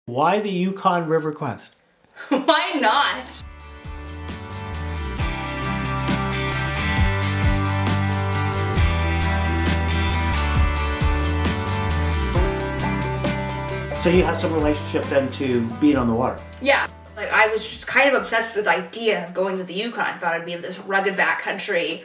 Why the Yukon River Quest? Why not? So you have some relationship then to being on the water? Yeah. Like, I was just kind of obsessed with this idea of going to the Yukon. I thought it'd be this rugged backcountry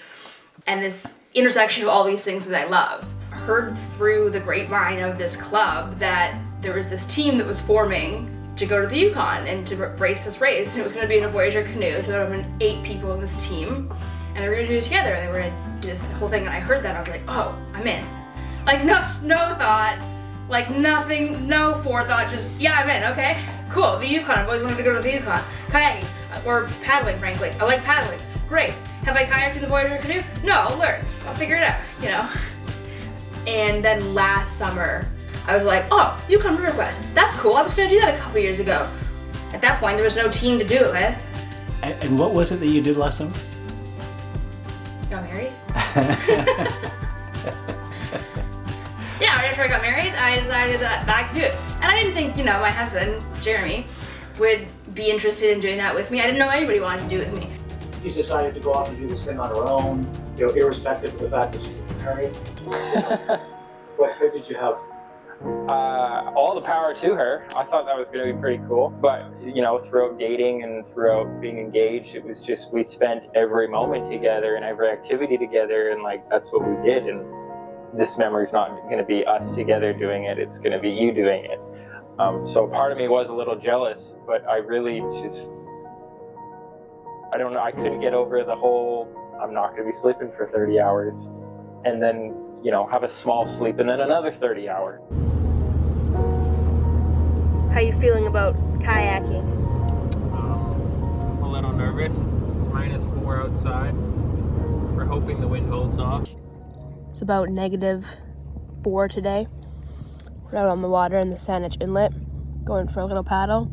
and this intersection of all these things that I love. I heard through the grapevine of this club that there was this team that was forming to go to the Yukon and to race this race. And it was going to be in a Voyager canoe, so there would have been 8 people in this team. And they were going to do it together. And they were going to do this whole thing. And I heard that, and I was like, oh, I'm in. Like, no thought. Like, nothing, no forethought, just, yeah, I'm in, okay? Cool, the Yukon, I've always wanted to go to the Yukon. Kayaking, or paddling, frankly. I like paddling, great. Have I kayaked in the Voyager canoe? No, I'll learn, I'll figure it out, you know? And then last summer, I was like, oh, Yukon River Quest, that's cool, I was gonna do that a couple years ago. At that point, there was no team to do it with. And what was it that you did last summer? Got married. Yeah, right after I got married, I decided that I could do it. And I didn't think, you know, my husband, Jeremy, would be interested in doing that with me. I didn't know anybody wanted to do it with me. She's decided to go off and do this thing on her own, you know, irrespective of the fact that she was married. What did you have? All the power to her. I thought that was going to be pretty cool. But, you know, throughout dating and throughout being engaged, it was just, we spent every moment together and every activity together, and like, that's what we did. And this memory's not going to be us together doing it, it's going to be you doing it. So part of me was a little jealous, but I really just, I don't know, I couldn't get over the whole, I'm not going to be sleeping for 30 hours, and then, you know, have a small sleep and then another 30 hours. How you feeling about kayaking? I'm a little nervous. It's -4 outside. We're hoping the wind holds off. It's about -4 today. We're out on the water in the Saanich Inlet, going for a little paddle.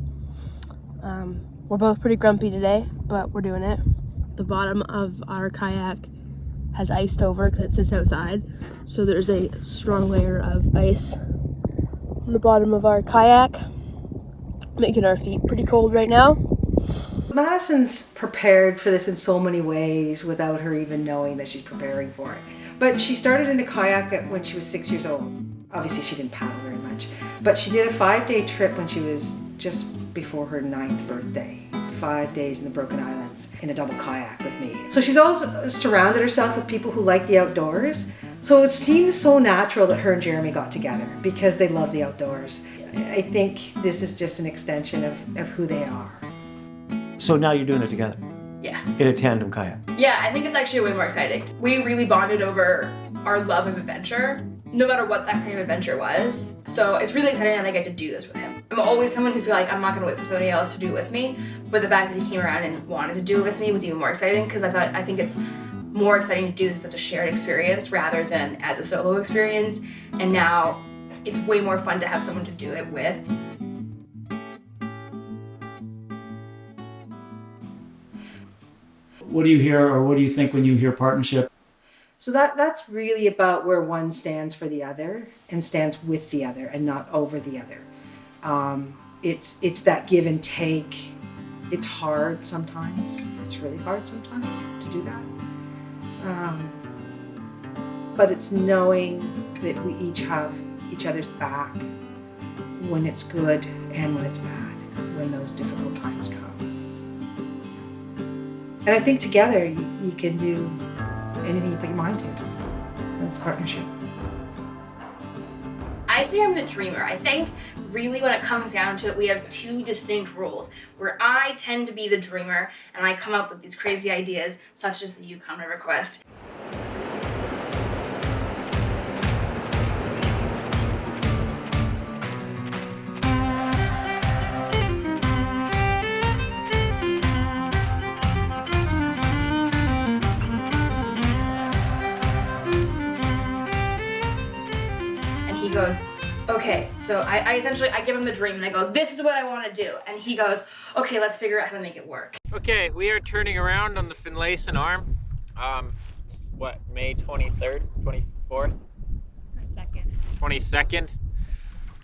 We're both pretty grumpy today, but we're doing it. The bottom of our kayak has iced over because it sits outside, so there's a strong layer of ice on the bottom of our kayak, making our feet pretty cold right now. Madison's prepared for this in so many ways without her even knowing that she's preparing for it. But she started in a kayak when she was 6 years old. Obviously she didn't paddle very much, but she did a 5-day trip when she was just before her 9th birthday. 5 days in the Broken Islands in a double kayak with me. So she's always surrounded herself with people who like the outdoors. So it seems so natural that her and Jeremy got together because they love the outdoors. I think this is just an extension of who they are. So now you're doing it together? Yeah. In a tandem kayak? Yeah, I think it's actually way more exciting. We really bonded over our love of adventure, no matter what that kind of adventure was. So it's really exciting that I get to do this with him. I'm always someone who's like, I'm not gonna wait for somebody else to do it with me, but the fact that he came around and wanted to do it with me was even more exciting, because I think it's more exciting to do this as a shared experience rather than as a solo experience. And now it's way more fun to have someone to do it with. What do you hear, or what do you think when you hear partnership? So that's really about where one stands for the other and stands with the other and not over the other. It's that give and take. It's hard sometimes. It's really hard sometimes to do that. But it's knowing that we each have each other's back when it's good and when it's bad, when those difficult times come. And I think together you can do anything you put your mind to. That's partnership. I'd say I'm the dreamer. I think really when it comes down to it, we have 2 distinct roles, where I tend to be the dreamer and I come up with these crazy ideas, such as the Yukon River Quest. He goes, okay, so I essentially give him the dream and I go, this is what I want to do. And he goes, okay, let's figure out how to make it work. Okay, we are turning around on the Finlayson Arm. It's what, May 23rd, 24th? 22nd.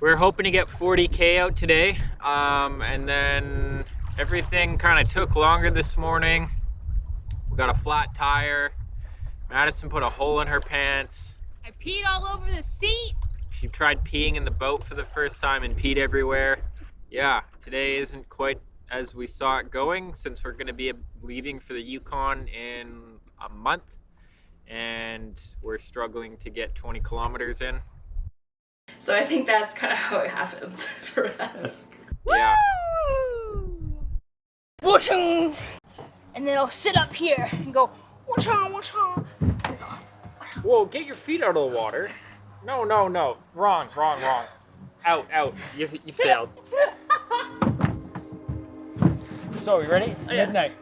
We're hoping to get 40K out today, and then everything kind of took longer this morning. We got a flat tire. Madison put a hole in her pants. I peed all over the seat. She tried peeing in the boat for the first time and peed everywhere. Yeah, today isn't quite as we saw it going, since we're going to be leaving for the Yukon in a month, and we're struggling to get 20 kilometers in. So I think that's kind of how it happens for us. Yeah. Whooshing! And then I'll sit up here and go whooshah, whooshah. Whoa, get your feet out of the water. No, no, no. Wrong. Out. You failed. So, you ready? It's midnight.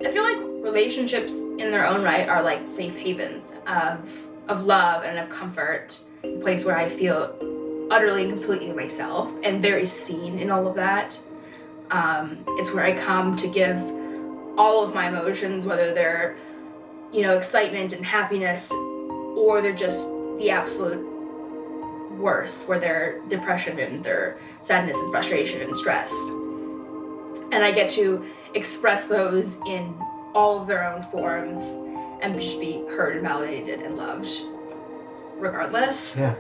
I feel like relationships in their own right are like safe havens of love and of comfort, a place where I feel utterly and completely myself and very seen in all of that. It's where I come to give all of my emotions, whether they're, excitement and happiness, or they're just the absolute worst, where they're depression and they're sadness and frustration and stress. And I get to express those in all of their own forms and just be heard and validated and loved regardless. Yeah.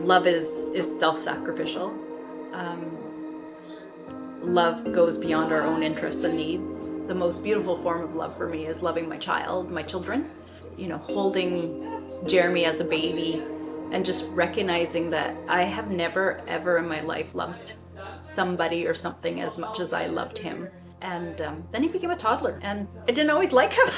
Love is self-sacrificial. Love goes beyond our own interests and needs. The most beautiful form of love for me is loving my children. Holding Jeremy as a baby and just recognizing that I have never, ever in my life loved somebody or something as much as I loved him. And then he became a toddler, and I didn't always like him.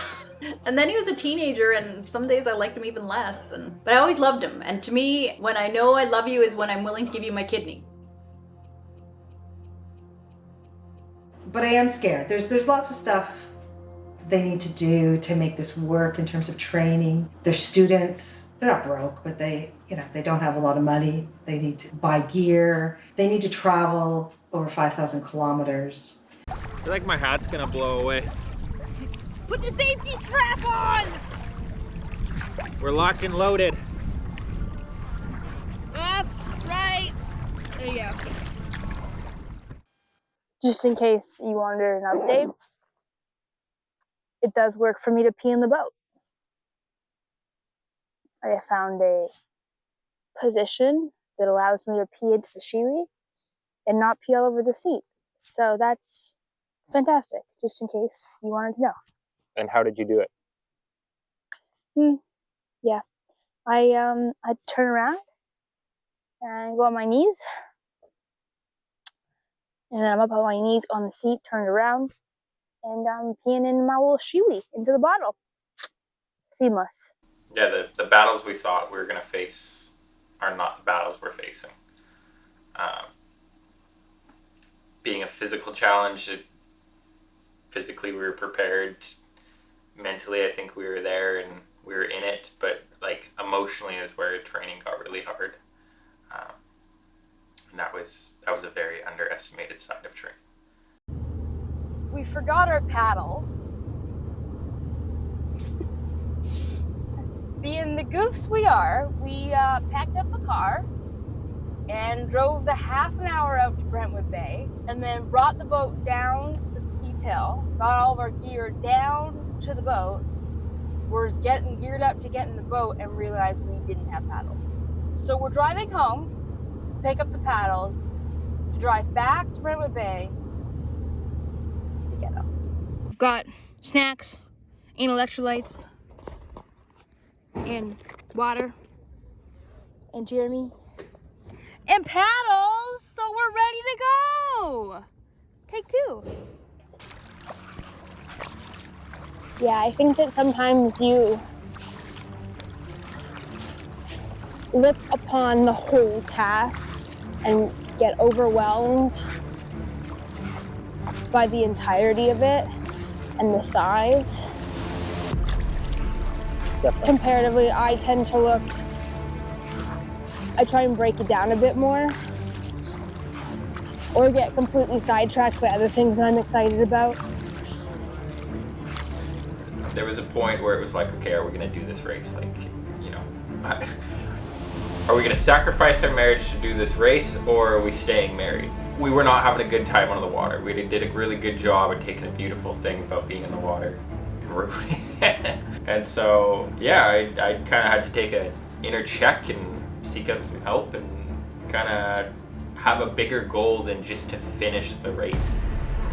And then he was a teenager, and some days I liked him even less. But I always loved him. And to me, when I know I love you is when I'm willing to give you my kidney. But I am scared. There's lots of stuff they need to do to make this work in terms of training. They're students. They're not broke, but they don't have a lot of money. They need to buy gear. They need to travel over 5,000 kilometers. I feel like my hat's gonna blow away. Put the safety strap on! We're locked and loaded. Left, right. There you go. Just in case you wanted an update, it does work for me to pee in the boat. I have found a position that allows me to pee into the shiwi and not pee all over the seat. So that's fantastic, just in case you wanted to know. And how did you do it? Yeah, I turn around and go on my knees, and then I'm up on my knees on the seat, turned around, and I'm peeing in my little shiwi into the bottle. Seamless. Yeah, the battles we thought we were going to face are not the battles we're facing. Being a physical challenge, physically we were prepared. Mentally, I think we were there and we were in it, but emotionally is where training got really hard. And that was a very underestimated side of training. We forgot our paddles. Being the goofs we are, we packed up the car and drove the half an hour out to Brentwood Bay, and then brought the boat down the steep hill, got all of our gear down to the boat, we're getting geared up to get in the boat, and realized we didn't have paddles. So we're driving home, pick up the paddles, to drive back to Brentwood Bay to get them. We've got snacks and electrolytes and water and Jeremy and paddles, so we're ready to go. Take two. Yeah, I think that sometimes you look upon the whole task and get overwhelmed by the entirety of it and the size. Comparatively, I try and break it down a bit more or get completely sidetracked by other things I'm excited about. There was a point where it was like, okay, are we going to do this race? Like, you know, are we going to sacrifice our marriage to do this race, or are we staying married? We were not having a good time on the water. We did a really good job at taking a beautiful thing about being in the water and ruining it. And so, yeah, I kind of had to take an inner check and seek out some help and kind of have a bigger goal than just to finish the race,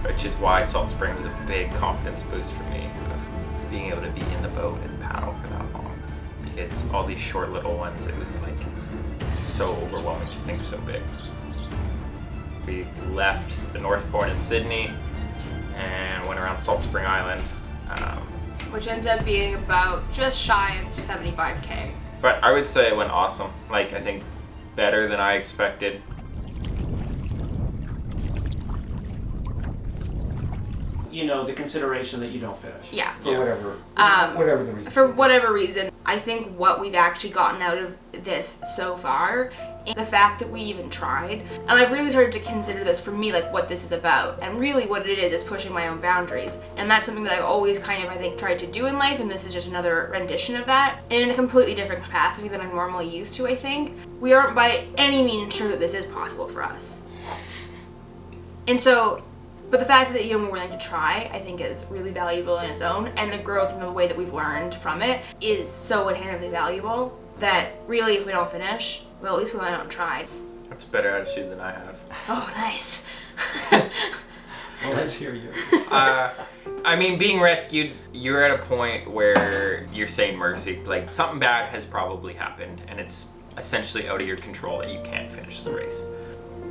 which is why Salt Spring was a big confidence boost for me, of being able to be in the boat and paddle for that long. Because all these short little ones, it was like so overwhelming to think so big. We left the north point of Sydney and went around Salt Spring Island. Which ends up being about just shy of 75K. But I would say it went awesome. Like, I think better than I expected. You know, the consideration that you don't finish. Yeah. For whatever the reason. For whatever reason, I think what we've actually gotten out of this so far, and the fact that we even tried, and I've really started to consider this for me, like what this is about, and really what it is pushing my own boundaries. And that's something that I've always kind of, I think, tried to do in life, and this is just another rendition of that, in a completely different capacity than I'm normally used to, I think. We aren't by any means sure that this is possible for us. And so, but the fact that we're willing to try, I think, is really valuable in its own, and the growth and the way that we've learned from it is so inherently valuable that really, if we don't finish, well, at least we went out and tried. That's a better attitude than I have. Oh, nice. Well, let's hear yours. I mean, being rescued, you're at a point where you're saying mercy. Like, something bad has probably happened, and it's essentially out of your control that you can't finish the race.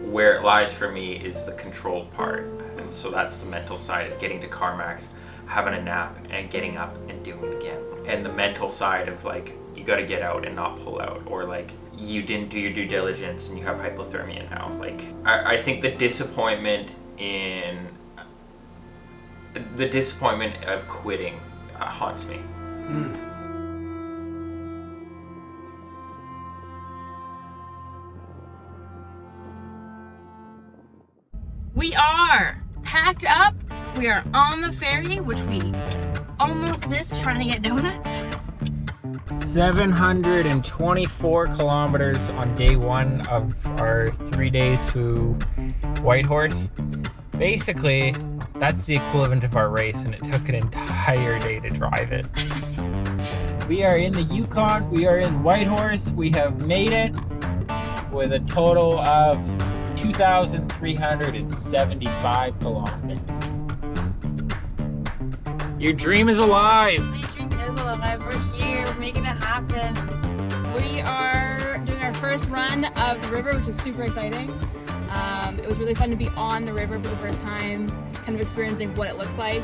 Where it lies for me is the controlled part. And so that's the mental side of getting to Carmax, having a nap, and getting up and doing it again. And the mental side of, like, you gotta get out and not pull out, or like, you didn't do your due diligence and you have hypothermia now. Like, I think the disappointment of quitting haunts me. We are packed up. We are on the ferry, which we almost missed trying to get donuts. 724 kilometers on day one of our 3 days to Whitehorse. Basically, that's the equivalent of our race, and it took an entire day to drive it. We are in the Yukon, we are in Whitehorse, we have made it with a total of 2,375 kilometers. Your dream is alive! My dream is alive. We're here. We're making it happen. We are doing our first run of the river, which is super exciting. It was really fun to be on the river for the first time, kind of experiencing what it looks like.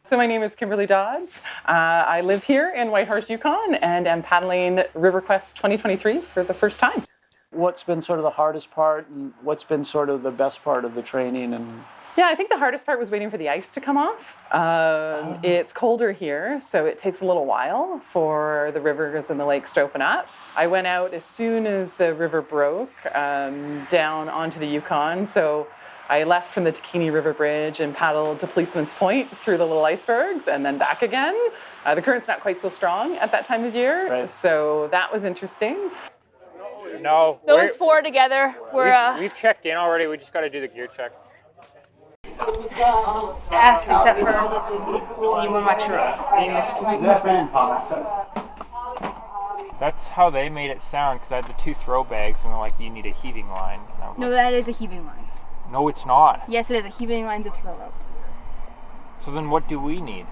So my name is Kimberly Dodds. I live here in Whitehorse, Yukon, and am paddling River Quest 2023 for the first time. What's been sort of the hardest part, and what's been sort of the best part of the training? And Yeah, I think the hardest part was waiting for the ice to come off. It's colder here, so it takes a little while for the rivers and the lakes to open up. I went out as soon as the river broke down onto the Yukon, so I left from the Takini River Bridge and paddled to Policeman's Point through the little icebergs and then back again. The current's not quite so strong at that time of year, Right. So that was interesting. No. Those four together were We've checked in already, we just gotta do the gear check. Fast, except for we need one extra. That's how they made it sound, because I had the 2 throw bags, and they're like, you need a heaving line. And I'm No, like, that is a heaving line. no, it's not. Yes, it is. A heaving line's a throw rope. So then what do we need?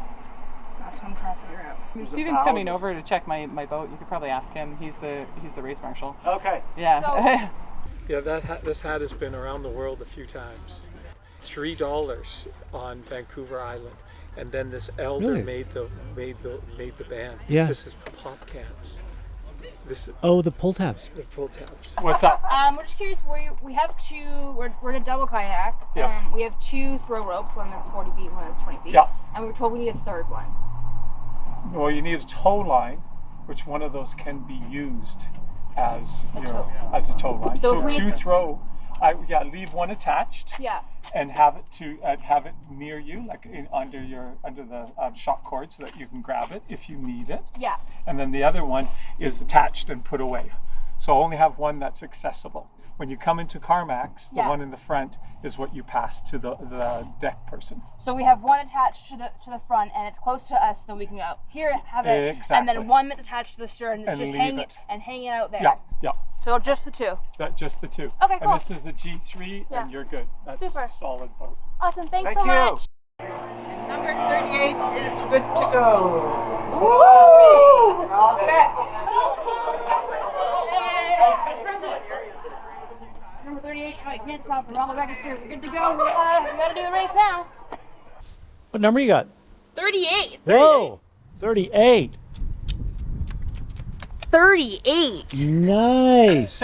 That's what I'm trying to figure out. Steven's coming over to check my boat. You could probably ask him. He's the race marshal. okay. Yeah. Yeah, this hat has been around the world a few times. $3 on Vancouver Island, and then this elder Really? made the band. Yeah. This is pop cans. This is Oh, the pull tabs. the pull tabs. What's up? We're just curious. We have two. We're in a double kayak. Yes. We have 2 throw ropes. One that's 40 feet. One that's 20 feet. Yeah. And we were told we need a third one. Well, you need a tow line which one of those can be used as as a tow line. So to throw, leave one attached. Yeah. And have it near you, like under the shock cord, so that you can grab it if you need it. Yeah. And then the other one is attached and put away. So only have one that's accessible. When you come into CarMax, the one in the front is what you pass to the deck person. So we have one attached to the front, and it's close to us, then we can go here, have it, and then one that's attached to the stern, that's just hanging out there. Yeah, yeah. So just the two. Just the two. Okay, cool. And this is the G3, and you're good. That's super. A solid boat. Awesome, thanks so much. Number 38 is good to go. Woo! We're all set. Number 38, I can't stop. We're on the register. We're good to go. We gotta do the race now. What number you got? 38. Whoa, 38. 38. Nice.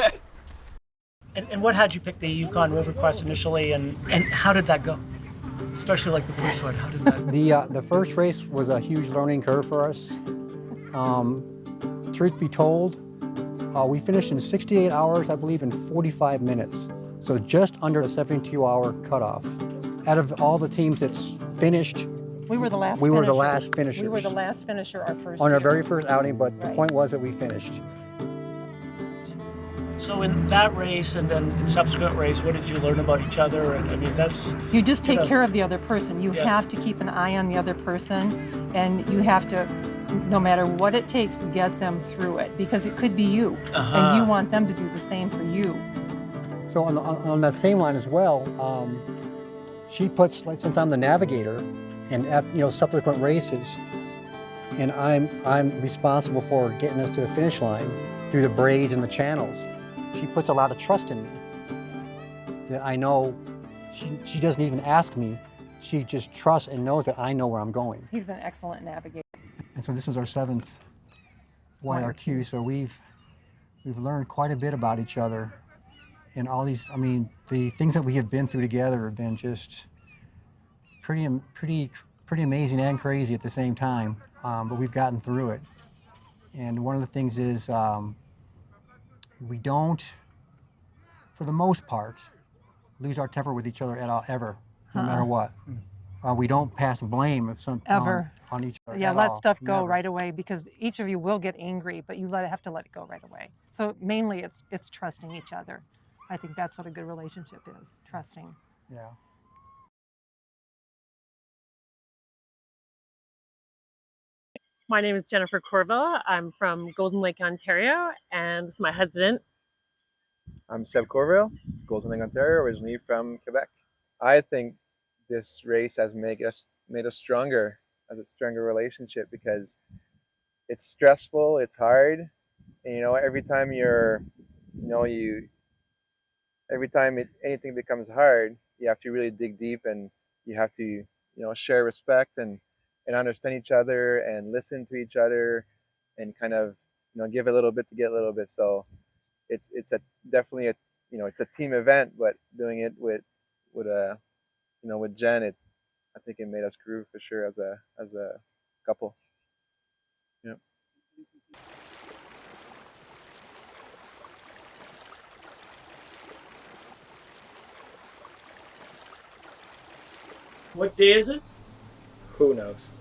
And what had you pick the Yukon River Quest initially, and how did that go? Especially like the first one, how did that? The first race was a huge learning curve for us. Truth be told, we finished in 68 hours, I believe, in 45 minutes. So just under the 72-hour cutoff. Out of all the teams that's finished, we were the last. We were the last finishers. We were the last finisher on our very first outing, but the point was that we finished. So in that race and then in subsequent race, what did you learn about each other? And I mean, that's... You just take care of the other person. You have to keep an eye on the other person, and you have to, no matter what it takes, get them through it, because it could be you, and you want them to do the same for you. So on that same line as well, she puts, like, since I'm the navigator, and subsequent races, and I'm responsible for getting us to the finish line through the braids and the channels. She puts a lot of trust in me. That I know she doesn't even ask me. She just trusts and knows that I know where I'm going. He's an excellent navigator. And so this is our 7th YRQ. So we've learned quite a bit about each other, and all these. I mean, the things that we have been through together have been just pretty amazing and crazy at the same time. But we've gotten through it. And one of the things is we don't, for the most part, lose our temper with each other at all, ever, no matter what. We don't pass blame of some on each other. Yeah, let stuff go Never. right away, because each of you will get angry, but you have to let it go right away. So mainly it's trusting each other. I think that's what a good relationship is, trusting. Yeah. My name is Jennifer Corville. I'm from Golden Lake, Ontario, and this is my husband. I'm Sept Corville, Golden Lake, Ontario, originally from Quebec. I think this race has made us stronger, as a stronger relationship, because it's stressful, it's hard, and every time anything becomes hard, you have to really dig deep, and you have to share respect and understand each other and listen to each other, and kind of give a little bit to get a little bit. So it's definitely it's a team event, but doing it with Jen, I think it made us groove for sure as a couple. Yeah. What day is it? Who knows?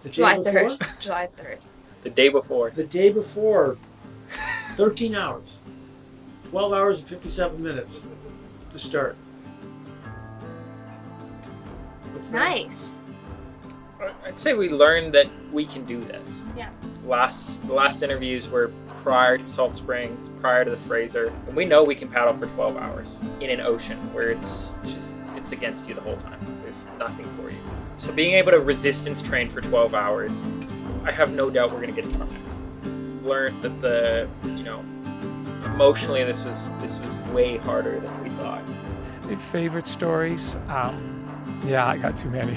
The day July before? 3rd. July 3rd. The day before. The day before, 13 hours. 12 hours and 57 minutes to start. What's that? Nice. I'd say we learned that we can do this. Yeah. The last interviews were prior to Salt Springs, prior to the Fraser, and we know we can paddle for 12 hours in an ocean where it's against you the whole time. There's nothing for you. So being able to resistance train for 12 hours, I have no doubt we're going to get to Carmex. Learned that emotionally this was way harder than we thought. Favorite stories? Yeah, I got too many.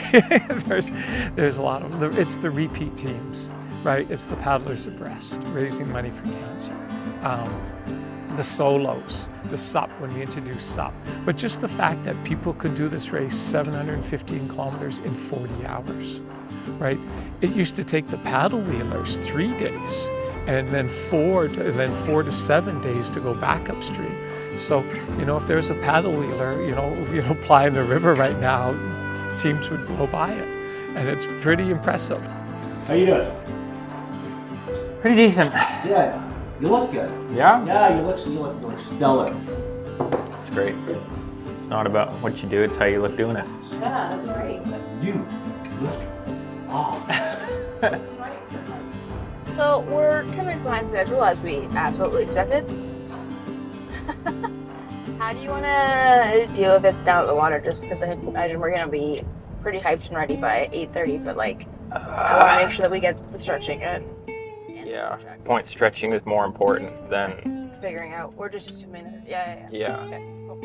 there's a lot of them. It's the repeat teams, right? It's the paddlers abreast, raising money for cancer. The solos, the SUP, when we introduced SUP. But just the fact that people could do this race 715 kilometers in 40 hours, right? It used to take the paddle wheelers 3 days and then 4 to 7 days to go back upstream. So, you know, if there's a paddle wheeler, you know, plying the river right now, teams would go by it, and it's pretty impressive. How you doing? Pretty decent. Yeah, you look good. Yeah? Yeah, you look stellar. It's great. It's not about what you do, it's how you look doing it. Yeah, that's right. You look That's right. So we're 10 minutes behind schedule, as we absolutely expected. How do you want to deal with this down at the water? Just because I imagine we're going to be pretty hyped and ready by 8:30, but like, I want to make sure that we get the stretching in. Yeah, point stretching is more important than Figuring out. We're just assuming that. Yeah. Yeah. Okay, cool.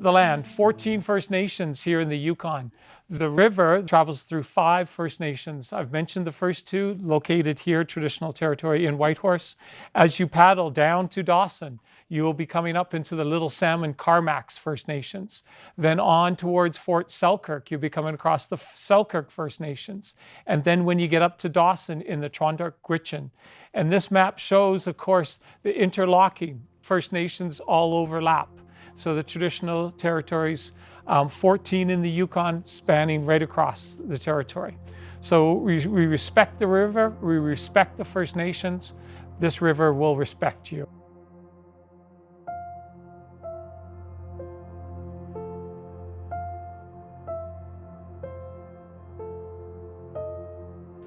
The land, 14 First Nations here in the Yukon. The river travels through 5 First Nations. I've mentioned the first 2, located here, traditional territory in Whitehorse. As you paddle down to Dawson, you will be coming up into the Little Salmon Carmacks First Nations. Then on towards Fort Selkirk, you'll be coming across the Selkirk First Nations. And then when you get up to Dawson in the Trondark Gwich'in. And this map shows, of course, the interlocking First Nations all overlap. So the traditional territories, 14 in the Yukon, spanning right across the territory. So we respect the river, we respect the First Nations. This river will respect you.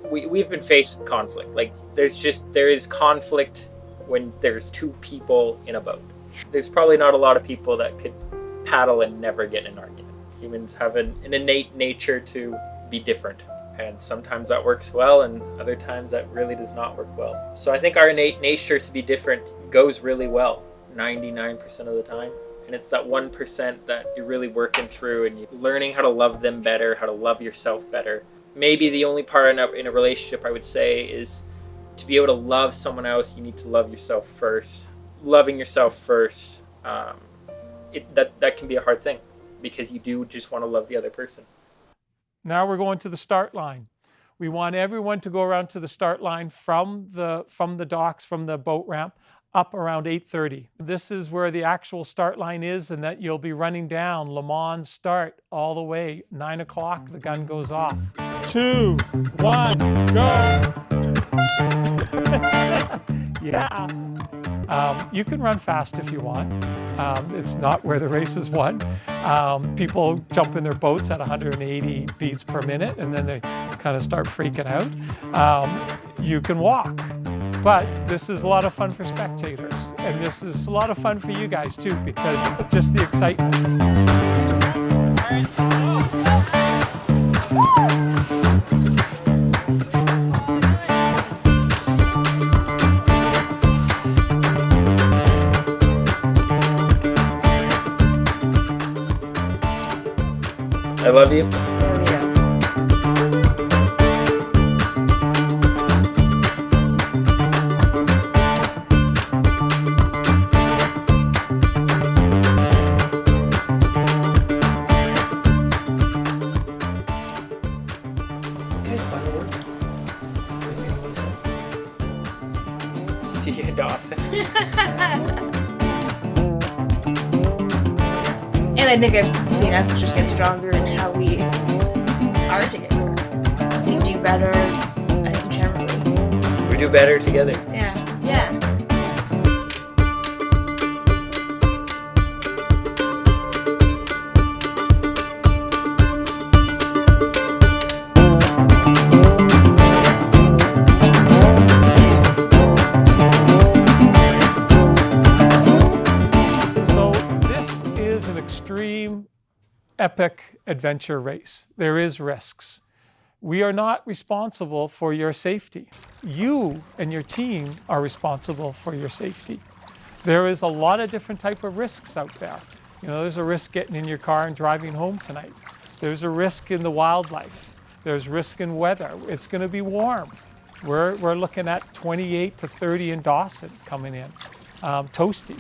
We've been faced with conflict. Like there is conflict when there's 2 people in a boat. There's probably not a lot of people that could paddle and never get in an argument. Humans have an innate nature to be different. And sometimes that works well, and other times that really does not work well. So I think our innate nature to be different goes really well 99% of the time. And it's that 1% that you're really working through and you're learning how to love them better, how to love yourself better. Maybe the only part in a relationship I would say is to be able to love someone else, you need to love yourself first. Loving yourself first, that can be a hard thing because you do just want to love the other person. Now we're going to the start line. We want everyone to go around to the start line from the docks, from the boat ramp, up around 8:30. This is where the actual start line is, and that you'll be running down Le Mans start all the way. 9 o'clock, the gun goes off. 2, 1, go! Yeah. You can run fast if you want. It's not where the race is won. People jump in their boats at 180 beats per minute, and then they kind of start freaking out. You can walk, but this is a lot of fun for spectators, and this is a lot of fun for you guys too, because just the excitement. I love you. Okay, final words. See you, Dawson. And I think I've seen us just get stronger in how we are together. We do better, I think, generally. We do better together. Yeah. Yeah. Epic adventure race. There is risks. We are not responsible for your safety. You and your team are responsible for your safety. There is a lot of different type of risks out there. You know, there's a risk getting in your car and driving home tonight. There's a risk in the wildlife. There's risk in weather. It's going to be warm. We're looking at 28 to 30 in Dawson coming in, toasty.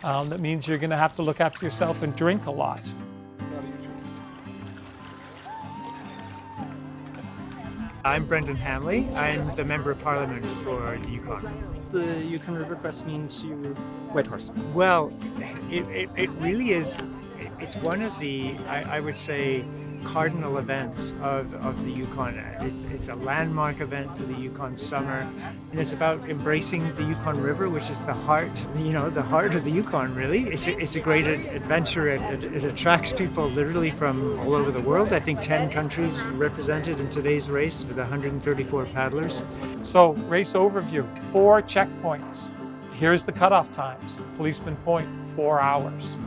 That means you're going to have to look after yourself and drink a lot. I'm Brendan Hamley. I'm the Member of Parliament for the Yukon. The Yukon River Quest means to Whitehorse? Well, it really is, it's one of the, I would say, cardinal events of the Yukon. It's a landmark event for the Yukon summer, and it's about embracing the Yukon River, which is the heart of the Yukon, really. It's a great adventure. It attracts people literally from all over the world. I think 10 countries represented in today's race with 134 paddlers. So, race overview, 4 checkpoints. Here's the cutoff times. Policeman Point, 4 hours.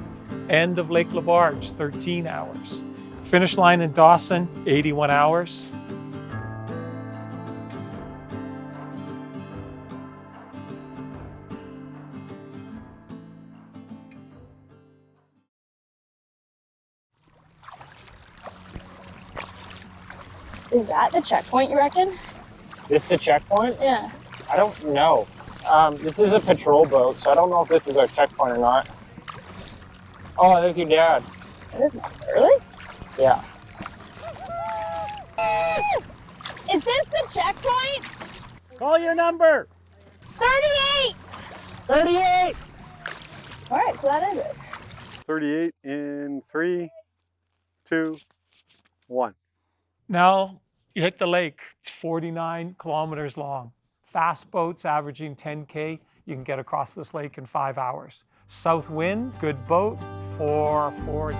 End of Lake LaBarge, 13 hours. Finish line in Dawson, 81 hours. Is that the checkpoint, you reckon? This is a checkpoint? Yeah. I don't know. This is a patrol boat, so I don't know if this is our checkpoint or not. Oh, there's your dad. Really? Yeah. Is this the checkpoint? Call your number. 38! 38! All right, so that is it. 38 in 3, 2, 1. Now you hit the lake. It's 49 kilometers long. Fast boats averaging 10K. You can get across this lake in 5 hours. South wind, good boat, 440.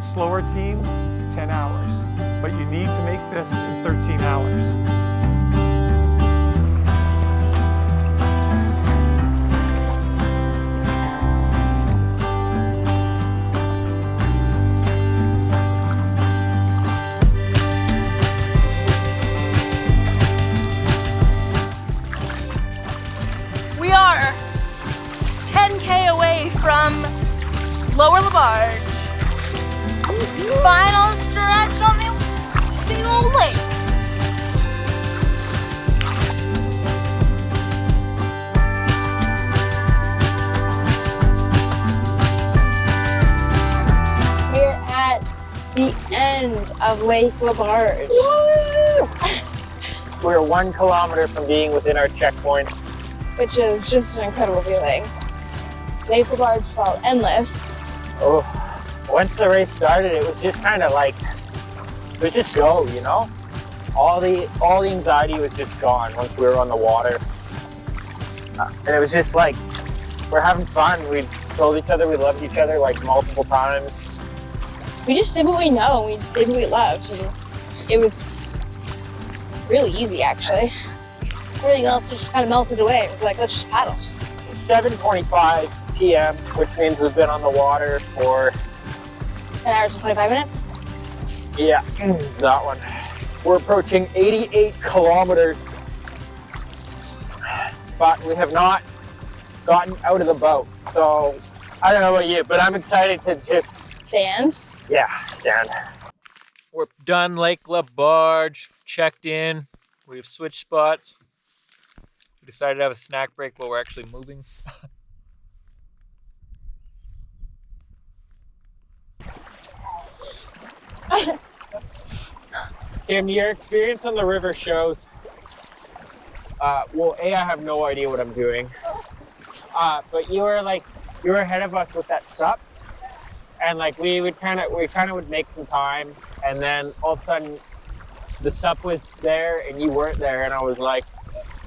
Slower teams, 10 hours. But you need to make this in 13 hours. We are 10K away from Lower LaBarge. Final stretch on the old lake. We're at the end of Lake LaBarge. We're 1 kilometer from being within our checkpoint. Which is just an incredible feeling. Lake LaBarge felt endless. Oh, once the race started, it was just kind of like, it was just go, you know? All the anxiety was just gone once we were on the water. And it was just like, we're having fun. We told each other we loved each other like multiple times. We just did what we know, and we did what we loved, and it was really easy, actually. Everything else just kind of melted away. It was like, let's just paddle. 7:25 p.m., which means we've been on the water for 10 hours and 25 minutes? Yeah, that one. We're approaching 88 kilometers, but we have not gotten out of the boat. So I don't know about you, but I'm excited to just stand. Yeah, stand. We're done Lake LaBarge, checked in. We've switched spots. We decided to have a snack break while we're actually moving. Kim, your experience on the river shows, well, I have no idea what I'm doing. But you were ahead of us with that sup. And like we kind of would make some time, and then all of a sudden the sup was there and you weren't there, and I was like,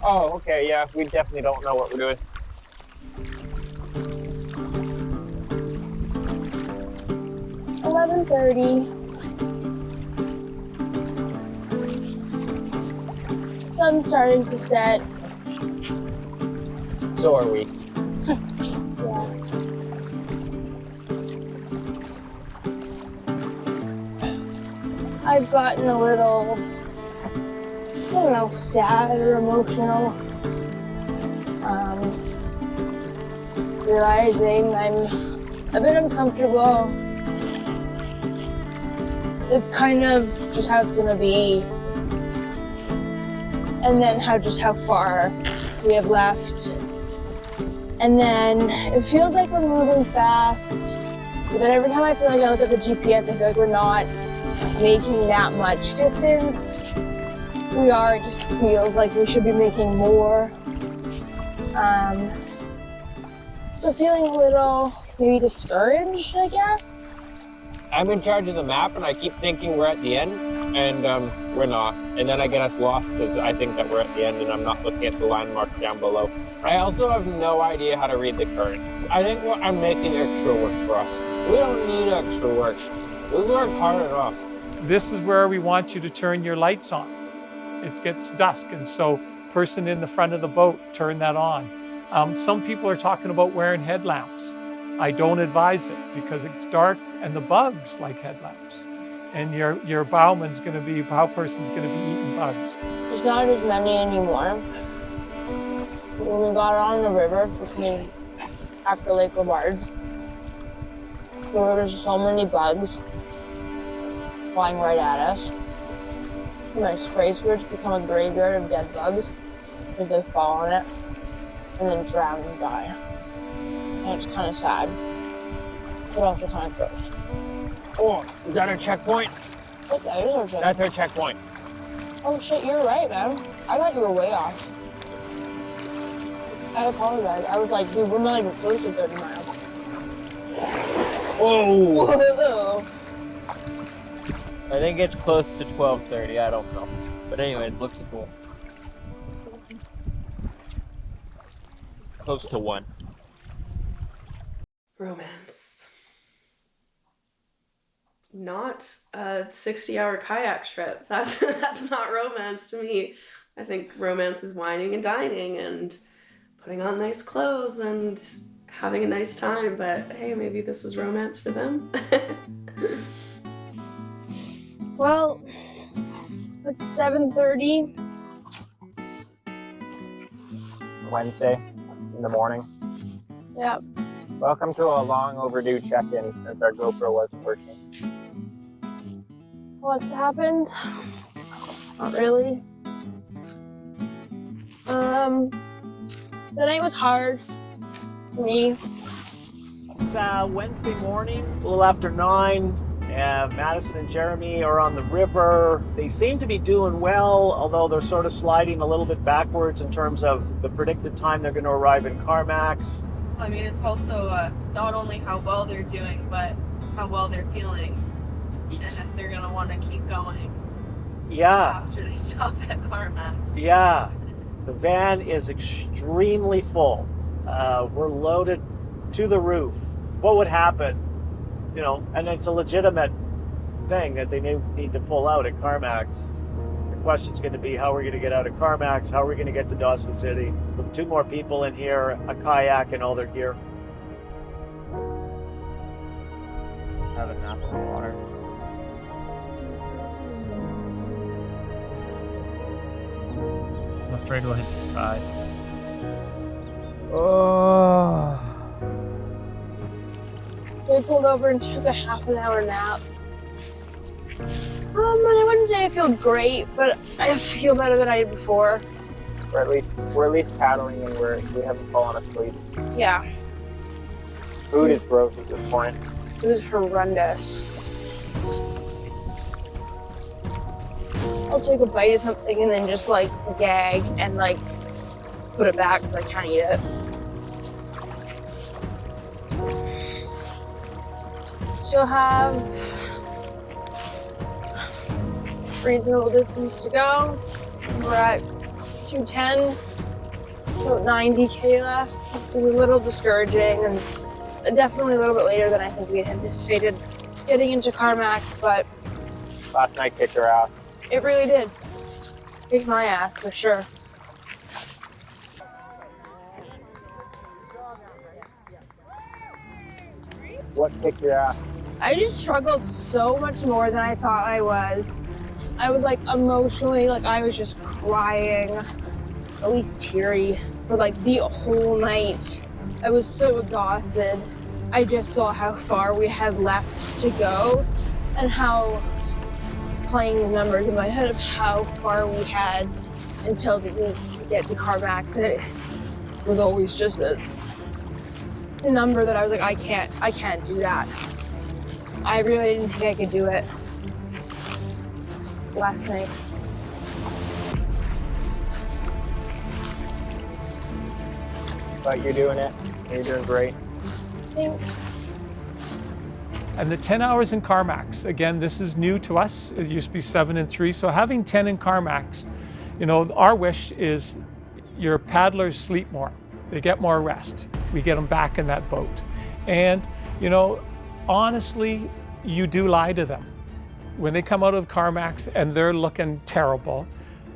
oh, okay, yeah, we definitely don't know what we're doing. $11:30. Sun's starting to set. So are we. Yeah. I've gotten a little, I don't know, sad or emotional. Realizing I'm a bit uncomfortable. It's kind of just how it's gonna be. And then how far we have left. And then it feels like we're moving fast, but then every time I feel like I look at the GPS, I feel like we're not making that much distance. We are, it just feels like we should be making more. So feeling a little maybe discouraged, I guess. I'm in charge of the map and I keep thinking we're at the end and we're not. And then I get us lost because I think that we're at the end and I'm not looking at the landmarks down below. I also have no idea how to read the current. I think I'm making extra work for us. We don't need extra work. We work hard enough. This is where we want you to turn your lights on. It gets dusk, and so person in the front of the boat, turn that on. Some people are talking about wearing headlamps. I don't advise it because it's dark and the bugs like headlamps. And your bowman's gonna be, bow person's gonna be eating bugs. There's not as many anymore. When we got on the river, between after Lake Labarge, there were just so many bugs flying right at us. My spray switch become a graveyard of dead bugs because they fall on it and then drown and die. And it's kind of sad, but also kind of gross. Oh, is that our checkpoint? Oh, that is our checkpoint. That's our checkpoint. Oh shit, you're right, man. I thought you were way off. I apologize. I was like, dude, we're not even close to 30 miles. Whoa! Whoa. I think it's close to 12:30, I don't know. But anyway, it looks cool. Close to 1. Romance. Not a 60-hour kayak trip. That's not romance to me. I think romance is whining and dining and putting on nice clothes and having a nice time, but hey, maybe this was romance for them. Well, it's 7:30. Wednesday in the morning. Yeah. Welcome to a long overdue check-in since our GoPro wasn't working. What's happened? Not really. The night was hard for me. It's Wednesday morning, it's a little after 9. Madison and Jeremy are on the river. They seem to be doing well, although they're sort of sliding a little bit backwards in terms of the predicted time they're going to arrive in Carmax. I mean, it's also not only how well they're doing, but how well they're feeling, and if they're going to want to keep going. Yeah. After they stop at Carmax. Yeah. The van is extremely full. We're loaded to the roof. What would happen? You know, and it's a legitimate thing that they need to pull out at Carmax. The question's going to be how we're going to get out of Carmax, how we're going to get to Dawson City with 2 more people in here, a kayak, and all their gear. Have a nap in the water. I'm afraid we'll hit the tide. Oh. We pulled over and took a half-an-hour nap. And I wouldn't say I feel great, but I feel better than I did before. We're at least paddling and we haven't fallen asleep. Yeah. Food is gross at this point. It was horrendous. I'll take a bite of something and then just like gag and like put it back because I can't eat it. Still have reasonable distance to go. We're at 210, about 90K left, which is a little discouraging and definitely a little bit later than I think we had anticipated getting into Carmax, but last night kicked her ass. It really did. Kicked my ass, for sure. What kicked your ass? I just struggled so much more than I thought I was. I was like emotionally, like I was just crying, at least teary, for like the whole night. I was so exhausted. I just saw how far we had left to go and how, playing the numbers in my head of how far we had until the week to get to Carmax, and it was always just this the number that I was like, I can't do that. I really didn't think I could do it last night. But you're doing it. You're doing great. Thanks. And the 10 hours in CarMax, again, this is new to us. It used to be 7 and 3. So having 10 in CarMax, you know, our wish is your paddlers sleep more. They get more rest. We get them back in that boat. And, you know, honestly, you do lie to them. When they come out of CarMax and they're looking terrible,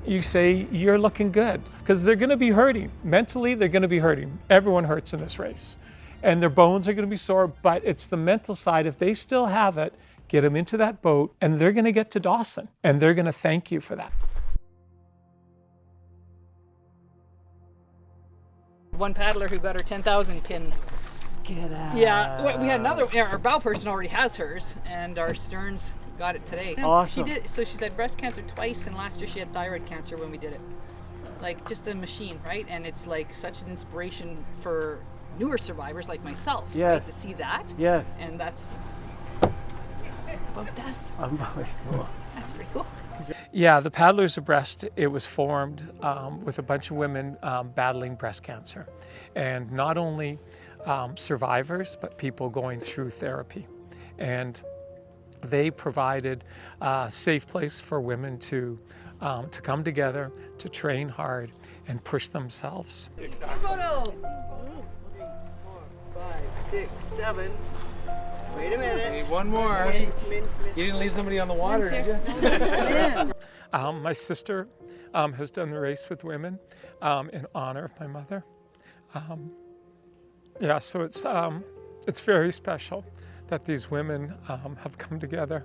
you say, you're looking good. Because they're going to be hurting. Mentally, they're going to be hurting. Everyone hurts in this race. And their bones are going to be sore, but it's the mental side. If they still have it, get them into that boat, and they're going to get to Dawson, and they're going to thank you for that. One paddler who got her 10,000 pin. Get out. Yeah, we had another, our bow person already has hers, and our sterns got it today. Awesome. She did, so she's had breast cancer twice, and last year she had thyroid cancer when we did it. Like, just a machine, right? And it's like such an inspiration for newer survivors like myself, right, to see that. Yes. And that's about us. Unbelievable. That's pretty cool. Yeah, the Paddlers Abreast, it was formed with a bunch of women battling breast cancer. And not only survivors, but people going through therapy. And they provided a safe place for women to come together, to train hard, and push themselves. Photo. 5, 6, 7. Wait a minute. Need one more. You didn't leave somebody on the water, did you? My sister has done the race with women in honor of my mother. Yeah, so it's very special that these women have come together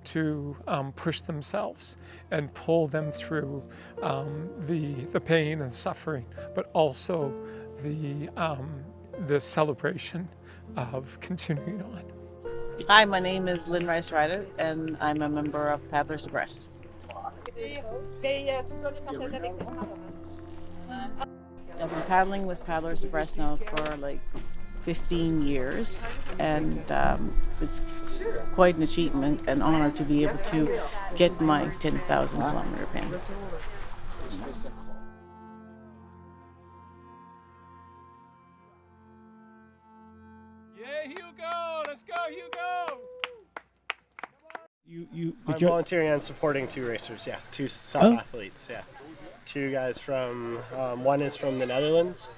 to push themselves and pull them through the pain and suffering, but also the celebration of continuing on. Hi, my name is Lynn Rice Ryder, and I'm a member of Paddlers Abreast. I've been paddling with Paddlers Abreast now for like 15 years, and it's quite an achievement and honor to be able to get my 10,000 kilometer pin. Yeah, Hugo! Let's go, Hugo! I'm volunteering and supporting two racers, yeah, two sub-athletes, yeah. Two guys from, one is from the Netherlands,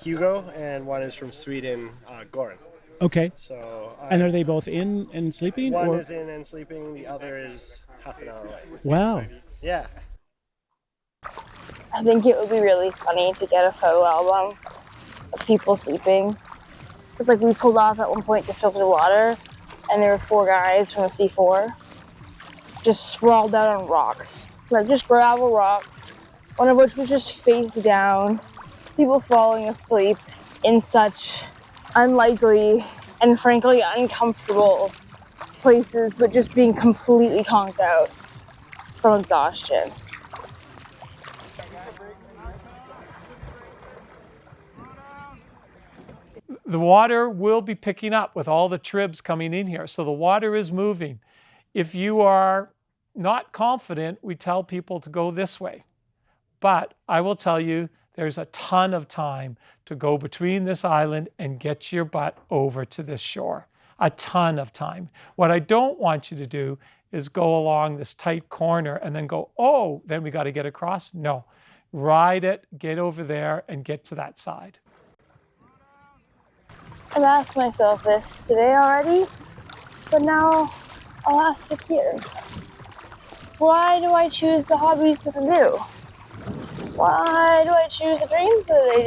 Hugo, and one is from Sweden, Goran. Okay. So, and are they both in and sleeping? One or? is in and sleeping, the other is half an hour away. Wow. Yeah. I think it would be really funny to get a photo album of people sleeping. It's like we pulled off at one point to filter water, and there were 4 guys from the C4 just sprawled out on rocks. Like just gravel rock, one of which was just face down. People falling asleep in such unlikely and frankly uncomfortable places, but just being completely conked out from exhaustion. The water will be picking up with all the tribs coming in here. So the water is moving. If you are not confident, we tell people to go this way. But I will tell you, there's a ton of time to go between this island and get your butt over to this shore. A ton of time. What I don't want you to do is go along this tight corner and then go, oh, then we got to get across. No, ride it, get over there and get to that side. I've asked myself this today already, but now I'll ask it here. Why do I choose the hobbies that I do? Why do I choose the dreams that I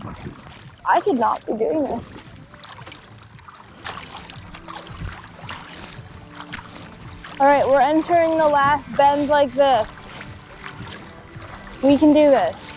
do? I could not be doing this. All right, we're entering the last bend like this. We can do this.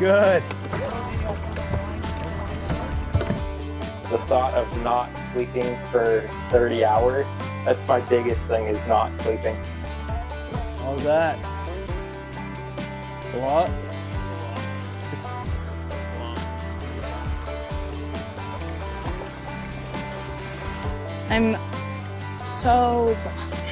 good. The thought of not sleeping for 30 hours, that's my biggest thing, is not sleeping. How's that? A lot? I'm so exhausted.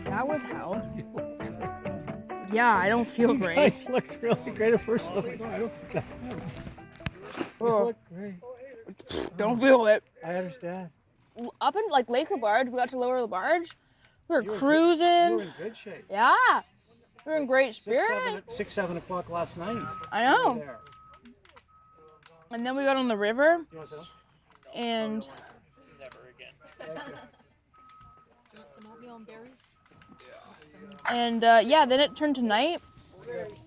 That was hell. Yeah, I don't feel great. You guys looked really great at first. I was like, oh, I don't think that's him. You look great. Don't feel it. I understand. Up in like Lake Labarge, we got to Lower Labarge. We were You were cruising. You were in good shape. Yeah. We were in great spirit. 7 o'clock last night. I know. And then we got on the river. You want some? And Never again. Some oatmeal and berries? And yeah, then it turned to night,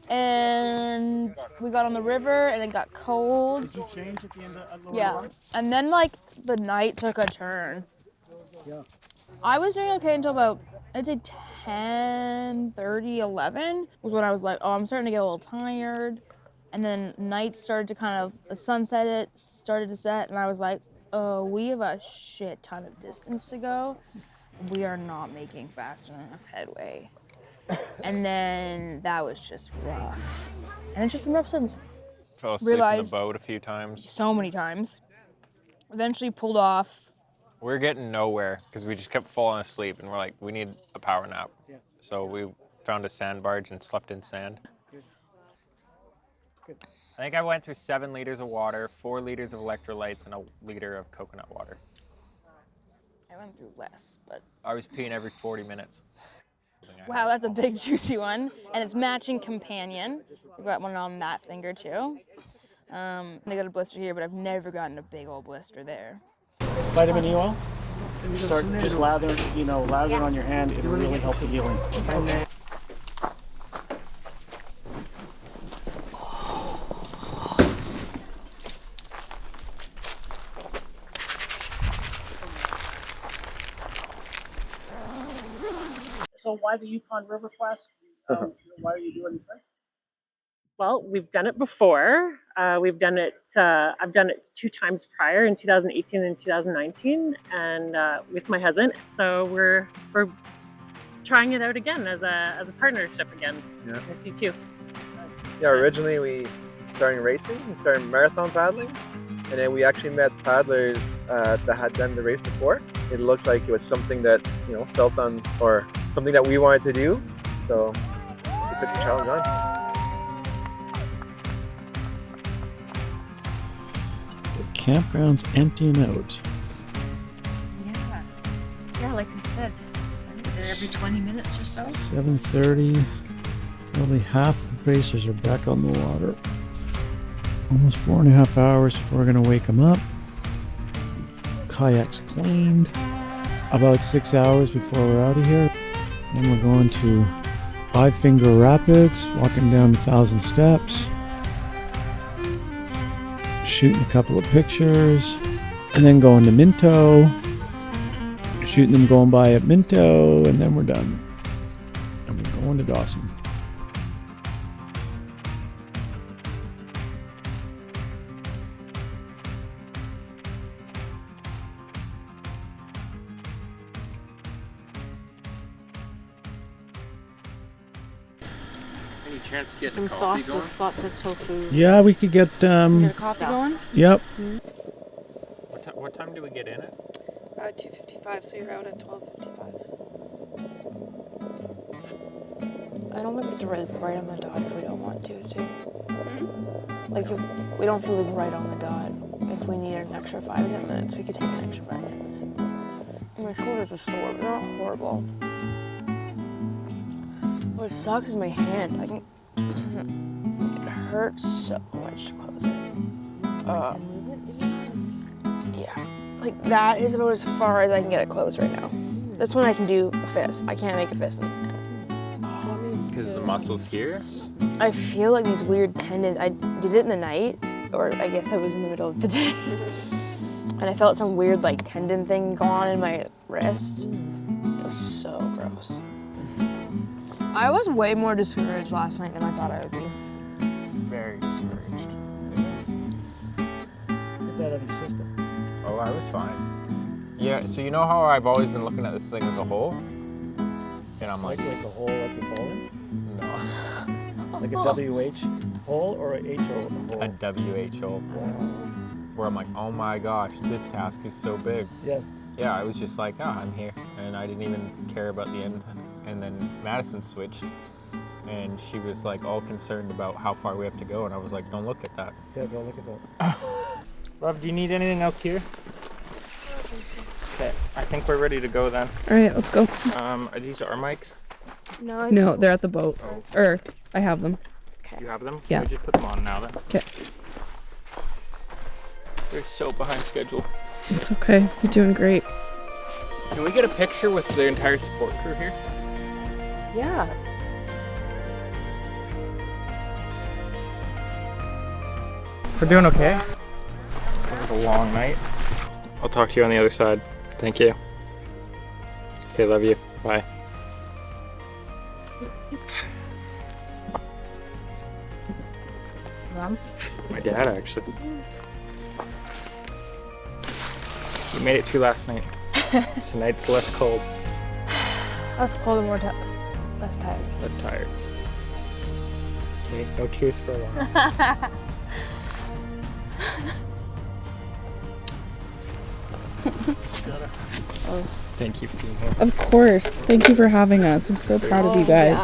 and we got on the river, and it got cold. Did you change at the end of Lower Yeah, Labarge? and then like the night took a turn. Yeah. I was doing okay until about, I'd say 10:30, 11 was when I was like, oh, I'm starting to get a little tired. And then night started to kind of, the sun started to set, and I was like, oh, we have a shit ton of distance to go. We are not making fast enough headway. And then that was just rough. And it's just been rough since. Fell asleep in the Realized boat a few times. so many times. Eventually pulled off. We're getting nowhere because we just kept falling asleep, and we're like, we need a power nap. Yeah. So we found a sand barge and slept in sand. Good. Good. I think I went through 7 liters of water, 4 liters of electrolytes, and a liter of coconut water. I went through less, but. I was peeing every 40 minutes. Wow, that's a big juicy one. And it's matching companion. We've got one on that finger too. I got a blister here, but I've never gotten a big old blister there. Vitamin E oil? Start just lather on your hand. It'll really help the healing. Okay. So why the Yukon River Quest? Why are you doing these things? Well, we've done it before. I've done it 2 times prior, in 2018 and 2019, and with my husband. So we're trying it out again as a partnership again. Yeah. I see too. Yeah, originally we started racing, we started marathon paddling, and then we actually met paddlers that had done the race before. It looked like it was something that, felt on, or something that we wanted to do, so we took the challenge on. The campground's emptying out. Yeah, like I said, they're every 20 minutes or so. 7:30. Probably half the racers are back on the water. Almost 4.5 hours before we're gonna wake them up. Kayaks cleaned. About 6 hours before we're out of here. Then we're going to Five Finger Rapids, walking down 1,000 steps, shooting a couple of pictures, and then going to Minto, shooting them going by at Minto, and then we're done. And we're going to Dawson. Any chance to get Some the coffee sauce going? with lots of tofu. Yeah, we could get Get coffee going? Yep. What time do we get in it? 2:55, so you're out at 12:55. I don't think we have to write on the dot if we don't want to, too. Like, if we don't feel like right on the dot. If we need an extra 5 to 10 minutes, we could take an extra 5 to 10 minutes. My shoulders are sore, but they're not horrible. What sucks is my hand. It hurts so much to close it. Yeah, like that is about as far as I can get it closed right now. That's when I can do a fist. I can't make a fist in this hand. Because the muscles here? I feel like these weird tendons. I did it in the night, or I guess I was in the middle of the day. And I felt some weird like tendon thing go on in my wrist. It was so gross. I was way more discouraged last night than I thought I would be. Very discouraged. Get that out of your system. Oh, I was fine. Yeah, so you know how I've always been looking at this thing as a whole? And I'm like a hole like you're falling? No. Like a WH hole or a HO hole? A WH hole. Where I'm like, oh my gosh, this task is so big. Yes. Yeah, I was just like, I'm here. And I didn't even care about the end. And then Madison switched. And she was like all concerned about how far we have to go. And I was like, don't look at that. Yeah, don't look at that. Rob, do you need anything out here? Okay, I think we're ready to go then. All right, let's go. Are these our mics? No, they're at the boat. Oh. Or I have them. You have them? Yeah. Can we just put them on now then? Okay. We're so behind schedule. It's okay. You're doing great. Can we get a picture with the entire support crew here? Yeah. We're doing okay. It was a long night. I'll talk to you on the other side. Thank you. Okay, love you. Bye. Mom? My dad, actually. You made it through last night. Tonight's less cold. Less cold and more less tired. Less tired. Okay, no tears for a while. Thank you for being here. Of course. Thank you for having us. I'm so proud of you guys.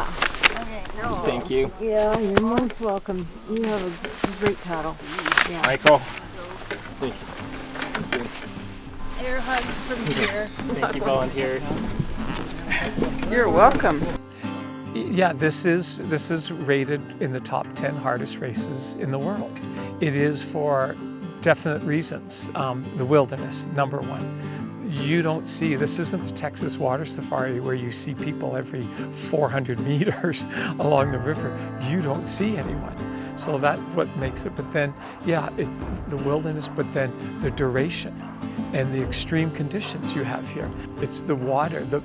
Thank you. Yeah, you're most welcome. You have a great paddle. Yeah. Michael. Thank you. Air hugs from here. Thank you, volunteers. You're welcome. Yeah, this is rated in the top 10 hardest races in the world. It is for definite reasons. The wilderness, number one. You don't see, this isn't the Texas water safari where you see people every 400 meters along the river. You don't see anyone. So that's what makes it. But then, yeah, it's the wilderness, but then the duration and the extreme conditions you have here. It's the water, the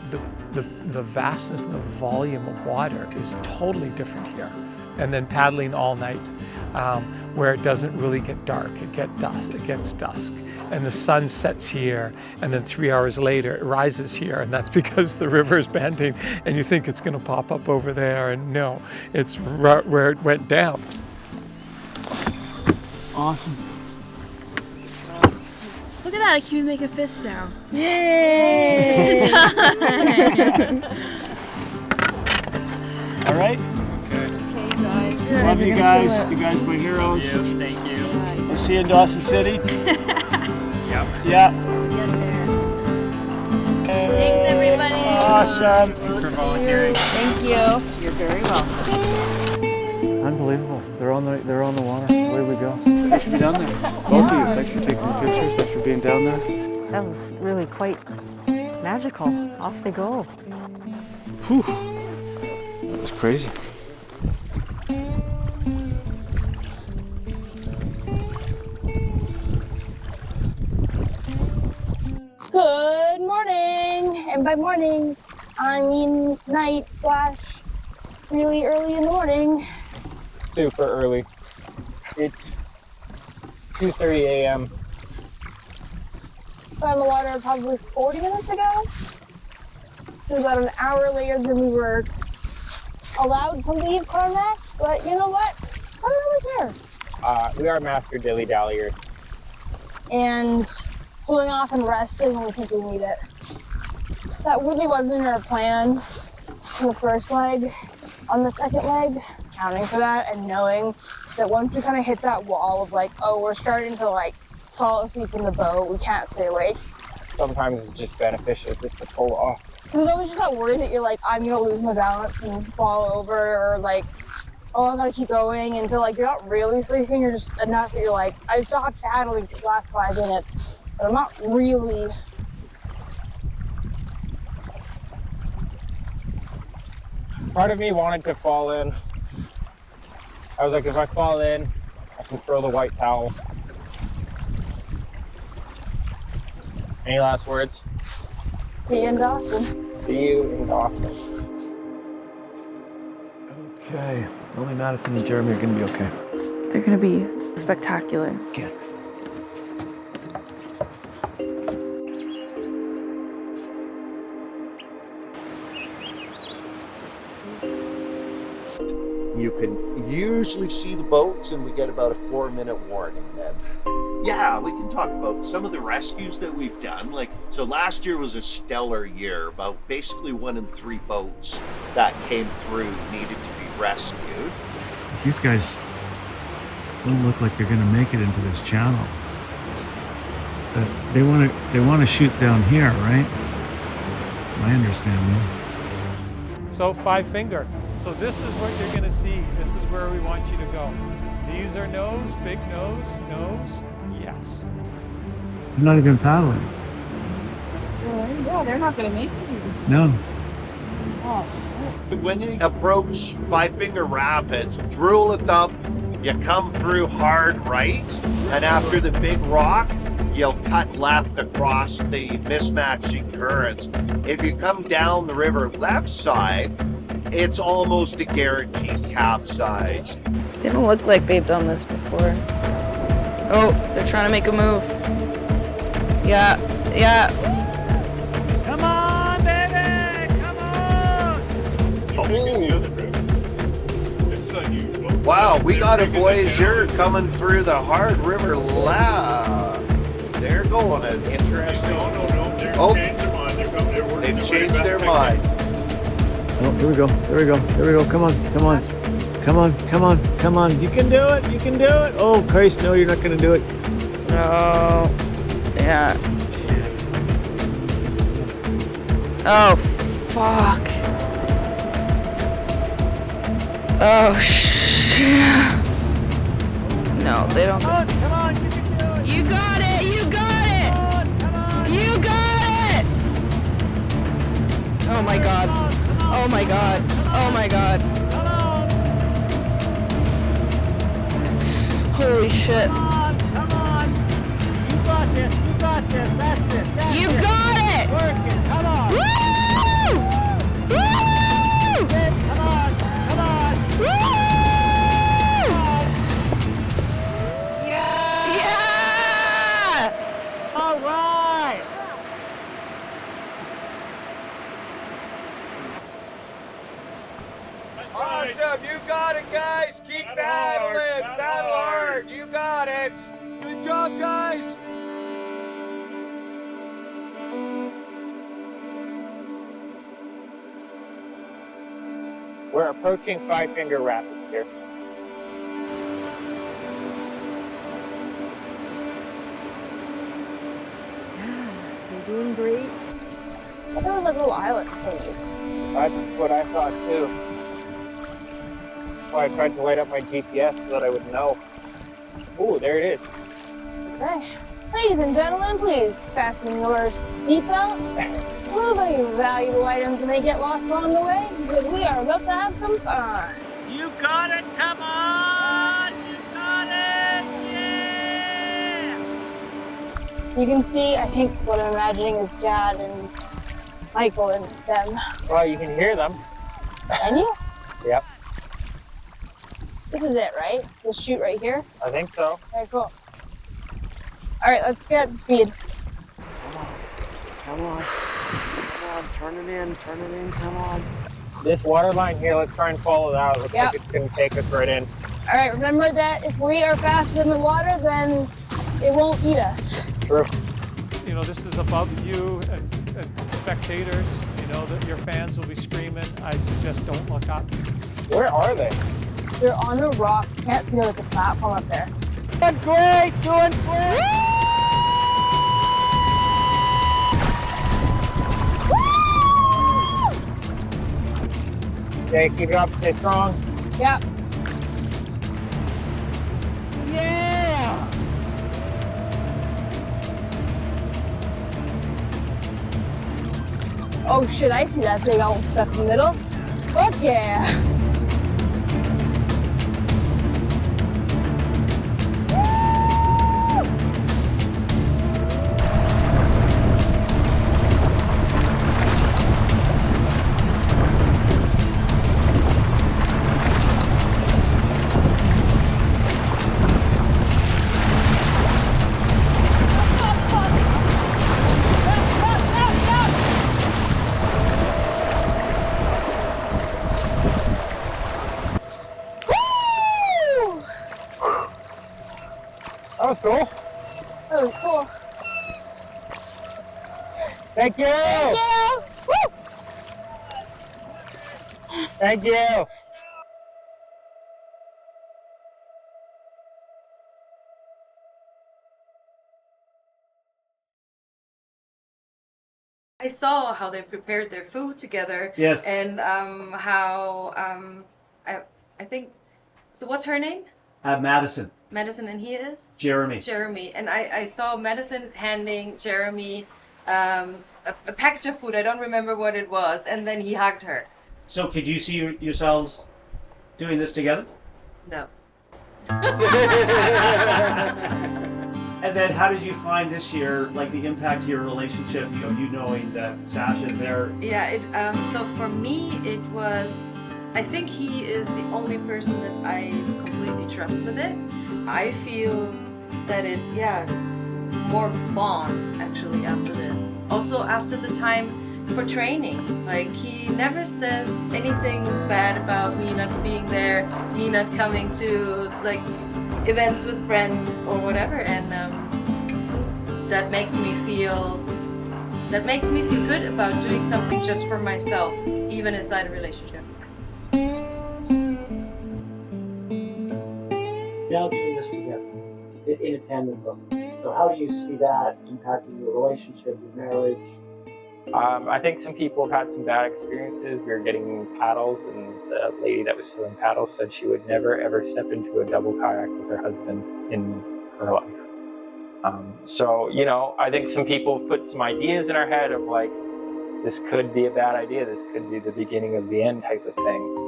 vastness and the volume of water is totally different here. And then paddling all night, where it doesn't really get dark, it gets dusk. And the sun sets here, and then 3 hours later it rises here, and that's because the river is bending, and you think it's gonna pop up over there, and no, it's where it went down. Awesome. Look at that, I can even make a fist now. Yay! All right? Okay, guys. Love you guys. You guys are my heroes. Thank you. We'll see you in Dawson City. Yep. Yeah. Thanks, everybody. Awesome. Thanks for volunteering. Thank you. You're very welcome. Unbelievable. They're on the water. Away we go. Thanks for being down there. Both of you. Thanks for taking the pictures. Thanks for being down there. That was really quite magical. Off they go. Whew. That was crazy. Good morning, and by morning, I mean night / really early in the morning. Super early. It's 2:30 a.m. Got on the water probably 40 minutes ago. So about an hour later than we were allowed to leave Carmax, but you know what? I don't really care. We are master dilly-dalliers. And cooling off and resting when we think we need it. That really wasn't our plan on the first leg. On the second leg, accounting for that and knowing that once we kind of hit that wall of like, oh, we're starting to like fall asleep in the boat, we can't stay awake. Sometimes it's just beneficial just to pull off. There's always just that worry that you're like, I'm gonna lose my balance and fall over, or like, oh, I gotta keep going. And so like, you're not really sleeping, you're just enough that you're like, I stopped paddling for the last 5 minutes, but I'm not really. Part of me wanted to fall in. I was like, if I fall in, I can throw the white towel. Any last words? See you in Dawson. See you in Dawson. Okay, only Madison and Jeremy are gonna be okay. They're gonna be spectacular. Okay. You can usually see the boats, and we get about a 4-minute warning then. Yeah, we can talk about some of the rescues that we've done. So last year was a stellar year. About basically 1 in 3 boats that came through needed to be rescued. These guys don't look like they're gonna make it into this channel. They want to shoot down here, right? My understanding. So 5 finger. So this is what you're gonna see. This is where we want you to go. These are nose, big nose, yes. They're not even paddling. Yeah, they're not gonna make it. No. Oh. When you approach 5 Finger Rapids, drool it up, you come through hard right, and after the big rock, you'll cut left across the mismatching currents. If you come down the river left side, it's almost a guaranteed capsize. They don't look like they've done this before. Oh, they're trying to make a move. Yeah. Come on, baby! Come on! Wow, we got a Voyageur coming through the hard river left. They're going an interesting. Oh, they've changed their mind. Oh, here we go. Come on. You can do it. Oh, Christ, no, you're not gonna do it. No. Yeah. Oh, fuck. Oh, shit. No, they don't. Come on, you can do it. You got it. You got it. Oh my god. Holy shit. Come on. You got this. That's it. You got it. Working. Come on. Woo! Come on. Woo! Yeah! All right. Awesome, you got it, guys. Keep battling. Battle hard. You got it. Good job, guys. We're approaching 5 Finger Rapids here. You're doing great. I thought there was like little island things. That's what I thought too. That's why I tried to light up my GPS so that I would know. Ooh, there it is. Okay. Ladies and gentlemen, please fasten your seatbelts. Move any valuable items that may get lost along the way, because we are about to have some fun. You got it. Come on. You got it. Yeah. You can see, I think what I'm imagining is Jad and Michael and them. Well, you can hear them. Can you? Yep, This is it, right? This shoot right here? I think so. Okay, cool. All right, let's get up to speed. Come on. Turn it in. Come on. This water line here, let's try and follow that. It looks like it's going to take us right in. All right, remember that if we are faster than the water, then it won't eat us. True. You know, this is above you and spectators. You know that your fans will be screaming. I suggest don't look up. Where are they? They're on a rock. Can't see like a platform up there. Doing great. Okay, keep it up, stay strong. Yeah. Yeah! Oh shit, I see that big old stuff in the middle. Fuck yeah! That was cool. That was cool. Thank you. Thank you. Woo! Thank you. I saw how they prepared their food together. Yes. And how I think. So what's her name? Madison. Madison, and he is? Jeremy. Jeremy. And I saw Madison handing Jeremy a package of food. I don't remember what it was. And then he hugged her. So could you see yourselves doing this together? No. And then how did you find this year, like the impact to your relationship, you knowing that Sasha's there? Yeah, so for me, it was, I think he is the only person that I completely trust with it. I feel that more bond actually after this. Also after the time for training. Like, he never says anything bad about me not being there, me not coming to like events with friends or whatever, and that makes me feel good about doing something just for myself, even inside a relationship. Now doing this together in a tandem boat. So how do you see that impacting your relationship, your marriage? I think some people have had some bad experiences. We were getting paddles, and the lady that was selling paddles said she would never ever step into a double kayak with her husband in her life. So, I think some people put some ideas in our head of like, this could be a bad idea, this could be the beginning of the end type of thing.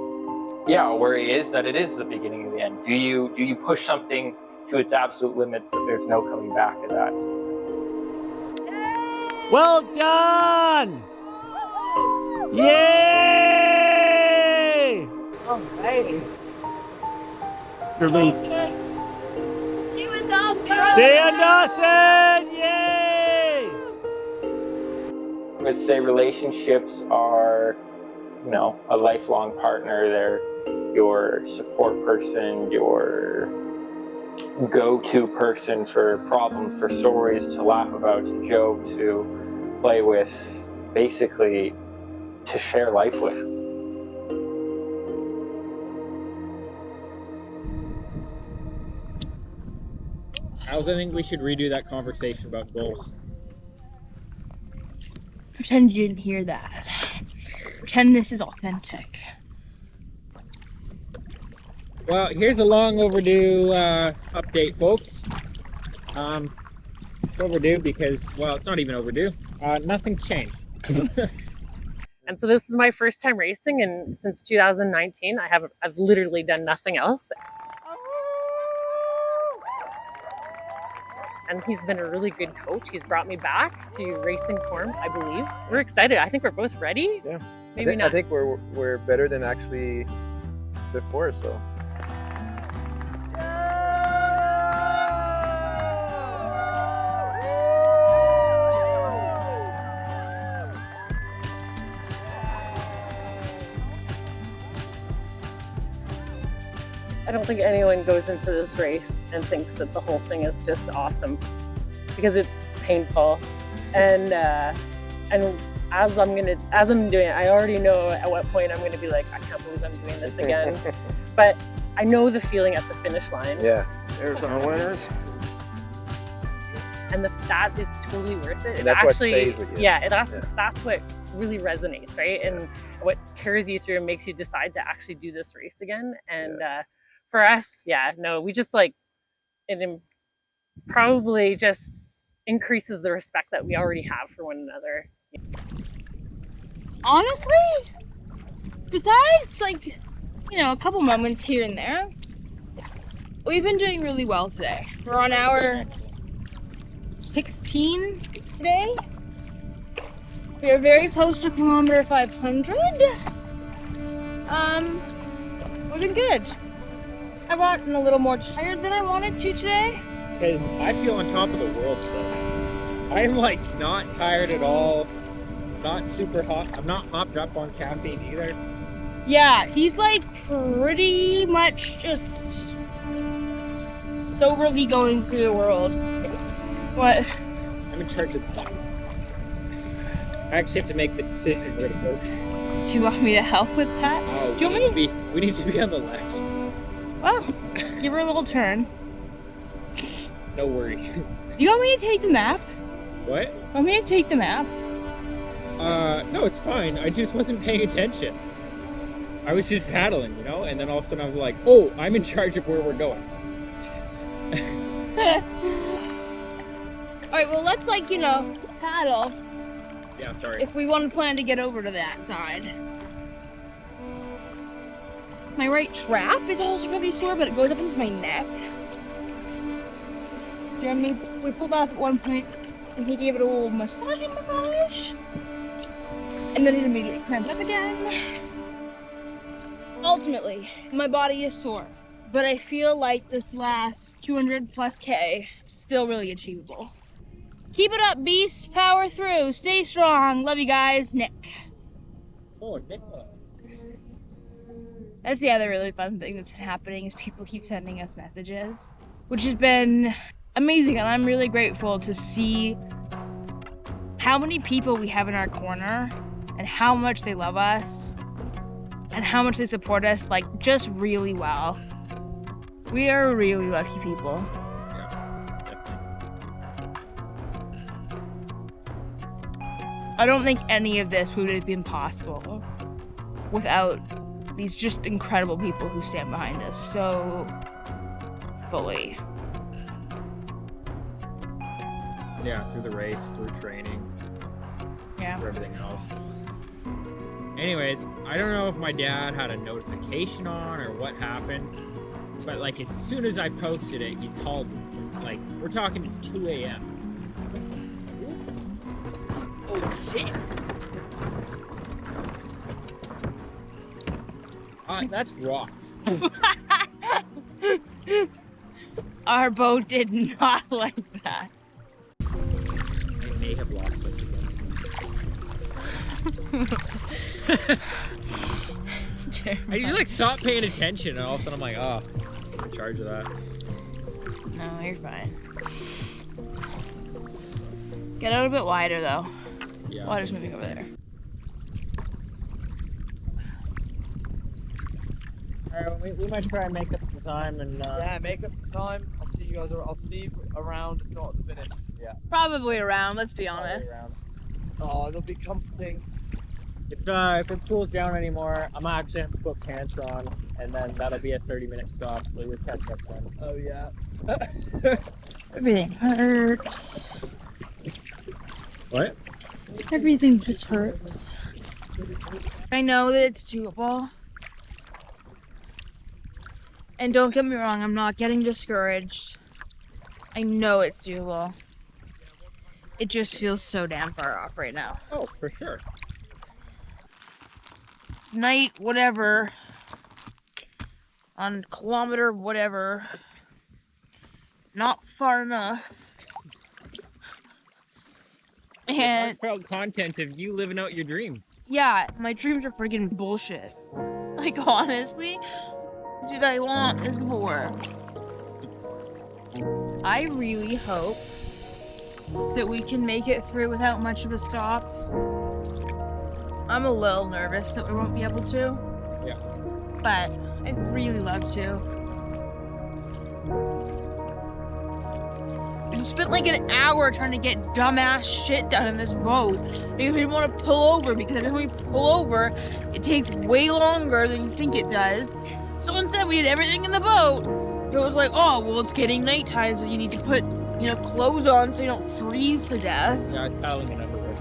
Yeah, our worry is that it is the beginning of the end. Do you push something to its absolute limits that there's no coming back to that? Well done! Yay! Oh, baby. See you, Dawson! Yay! I would say relationships are, a lifelong partner. They're your support person, your go-to person for problems, for stories to laugh about, to joke, to play with, basically to share life with. I think we should redo that conversation about goals. Pretend you didn't hear that. Pretend this is authentic. Well, here's a long overdue update, folks. It's overdue because, well, it's not even overdue. Nothing's changed. And so this is my first time racing, and since 2019, I've literally done nothing else. And he's been a really good coach. He's brought me back to racing form, I believe. We're excited. I think we're both ready. Yeah. Maybe not. I think we're better than actually before, so. I don't think anyone goes into this race and thinks that the whole thing is just awesome, because it's painful. And as I'm doing it, I already know at what point I'm gonna be like, I can't believe I'm doing this again. But I know the feeling at the finish line. Yeah. There's our winners. And that is totally worth it. And that's what stays with you. Yeah, that's what really resonates, right? And what carries you through and makes you decide to actually do this race again. And for us, we just like it probably just increases the respect that we already have for one another. Honestly, besides like, you know, a couple moments here and there, we've been doing really well today. We're on hour 16 today. We are very close to kilometer 500. We're doing good. I've gotten a little more tired than I wanted to today. Because I feel on top of the world still. I'm like not tired at all. Not super hot. I'm not hopped up on caffeine either. Yeah, he's like pretty much just soberly going through the world. What? I'm in charge of that. I actually have to make the decision where to go. Do you want me to help with that? Oh, Do you want me? We need to be on the left. Well, give her a little turn. No worries. You want me to take the map? What? Want me to take the map? No, it's fine. I just wasn't paying attention. I was just paddling, you know? And then all of a sudden I was like, oh, I'm in charge of where we're going. Alright, well let's like, you know, paddle. Yeah, I'm sorry. If we want to plan to get over to that side. My right trap is also really sore, but it goes up into my neck. Jeremy, we pulled off at one point and he gave it a little massage. And then it immediately cramped up again. Ultimately, my body is sore, but I feel like this last 200 plus K is still really achievable. Keep it up, beasts. Power through. Stay strong. Love you guys. Nick. Oh, Nick. That's the other really fun thing that's been happening is people keep sending us messages, which has been amazing, and I'm really grateful to see how many people we have in our corner and how much they love us and how much they support us, like, just really well. We are really lucky people. I don't think any of this would have been possible without these just incredible people who stand behind us so fully. Yeah, through the race, through training, through everything else. Anyways, I don't know if my dad had a notification on or what happened, but like as soon as I posted it, he called me. Like, we're talking, it's 2 a.m. Oh shit. That's rocks. Our boat did not like that. I may have lost us again. I just like stopped paying attention and all of a sudden I'm like, oh, I'm in charge of that. No, you're fine. Get out a bit wider though. Yeah. Water's moving over there. Alright, we might try and make up some time and yeah, make up some time. I'll see you guys. I'll see you around, if not at the finish. Yeah. Probably around. Let's be honest. Oh, it'll be comforting. If it cools down anymore, I'm actually have to put pants on, and then that'll be a 30-minute stop, so you'll catch up then. Oh yeah. Everything hurts. What? Everything just hurts. I know that it's doable. And don't get me wrong, I'm not getting discouraged. I know it's doable. It just feels so damn far off right now. Oh, for sure. Night, whatever. On kilometer, whatever. Not far enough. And heartfelt content of you living out your dream. Yeah, my dreams are freaking bullshit. Like, honestly, what did I want this for? I really hope that we can make it through without much of a stop. I'm a little nervous that we won't be able to. Yeah. But I'd really love to. We spent like an hour trying to get dumbass shit done in this boat because we didn't want to pull over, because every time we pull over, it takes way longer than you think it does. So instead we did everything in the boat. It was like, oh, well, it's getting nighttime, so you need to put, you know, clothes on so you don't freeze to death. Yeah, I'm paddling in underwear.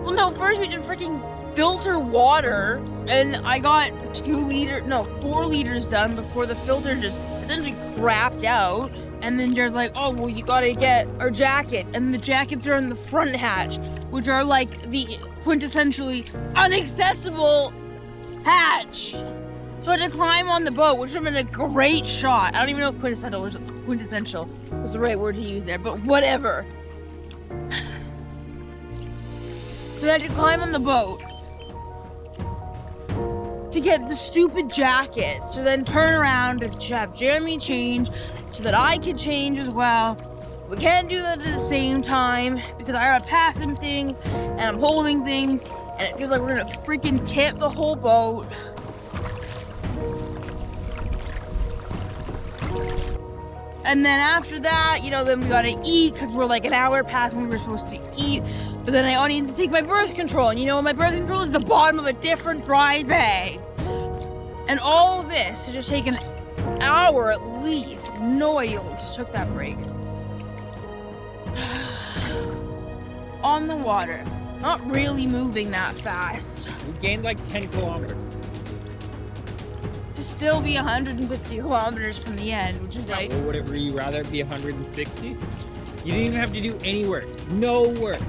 Well, no, first we did freaking filter water, and I got 4 liters done before the filter just essentially crapped out. And then Jared's like, oh, well, you gotta get our jackets, and the jackets are in the front hatch, which are like the quintessentially inaccessible hatch. So I had to climb on the boat, which would have been a great shot. I don't even know if quintessential was the right word to use there, but whatever. So I had to climb on the boat to get the stupid jacket, so then turn around to have Jeremy change so that I could change as well. We can't do that at the same time because I gotta pass some things and I'm holding things, and it feels like we're gonna freaking tip the whole boat. And then after that, you know, then we gotta eat because we're like an hour past when we were supposed to eat. But then I need to take my birth control, and you know, my birth control is the bottom of a different dry bag. And all of this to just take an hour at least. No idea we just took that break. On the water, not really moving that fast. We gained like 10 kilometers. To still be 150 kilometers from the end, which is like... Well, whatever, you rather be 160? You didn't even have to do any work. No work.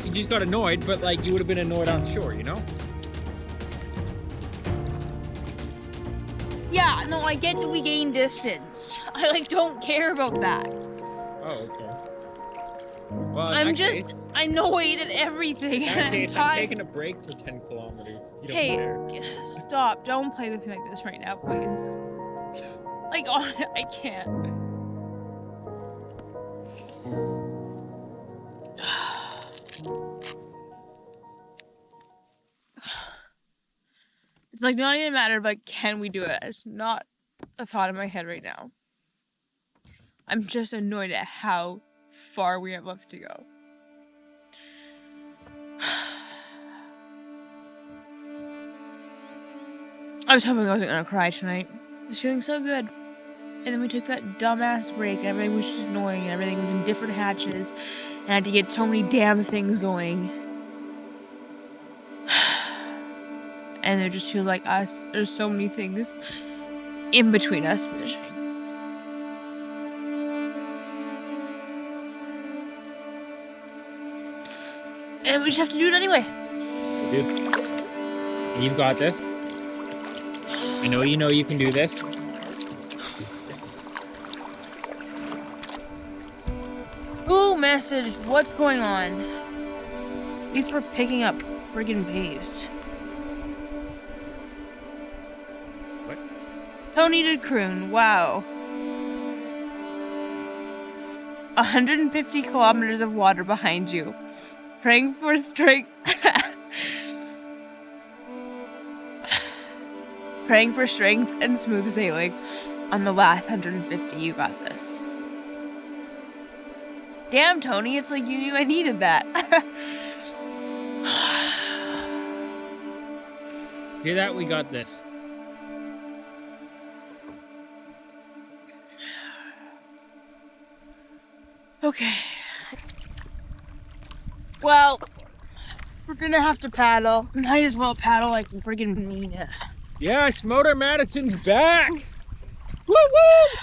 You just got annoyed, but like you would have been annoyed on shore, you know? Yeah, no, I get that we gain distance. I like don't care about that. Oh, okay. Well, I'm just annoyed at everything. In that case, I'm I'm taking a break for 10 kilometers. You don't Hey, care. stop. Don't play with me like this right now, please. Like, I can't. It's like not even a matter of like, can we do it? It's not a thought in my head right now. I'm just annoyed at how far we have left to go. I was hoping I wasn't gonna cry tonight. I was feeling so good. And then we took that dumbass break and everything was just annoying and everything was in different hatches and I had to get so many damn things going. And it just feels like there's so many things in between us finishing. And we just have to do it anyway. You do. And you've got this. I know you can do this. Ooh, message. What's going on? At least we're picking up friggin' pace. What? Tony did croon. Wow. 150 kilometers of water behind you. Praying for strength. Praying for strength and smooth sailing on the last 150. You got this. Damn, Tony, it's like you knew I needed that. Hear that? We got this. Okay. Well, we're gonna have to paddle. Might as well paddle like we friggin' mean it. Yeah, Smoter Madison's back! Woo woo!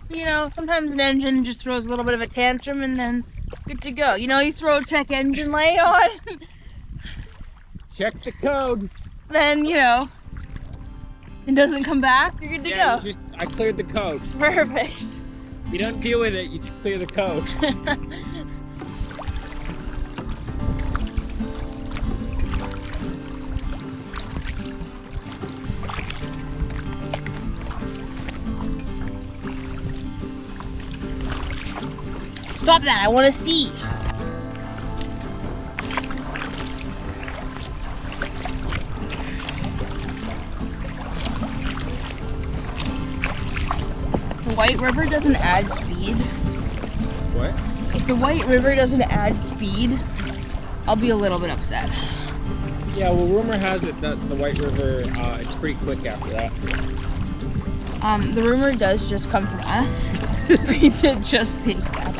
You know, sometimes an engine just throws a little bit of a tantrum and then good to go. You know, you throw a check engine light on. Check the code. Then, you know, it doesn't come back, you're good to go. I cleared the code. Perfect. You don't deal with it, you just clear the code. Stop that, I want to see. White River doesn't add speed, What? if the White River doesn't add speed, I'll be a little bit upset. Yeah, well, rumor has it that the White River, it's pretty quick after that. The rumor does just come from us. We did just think that.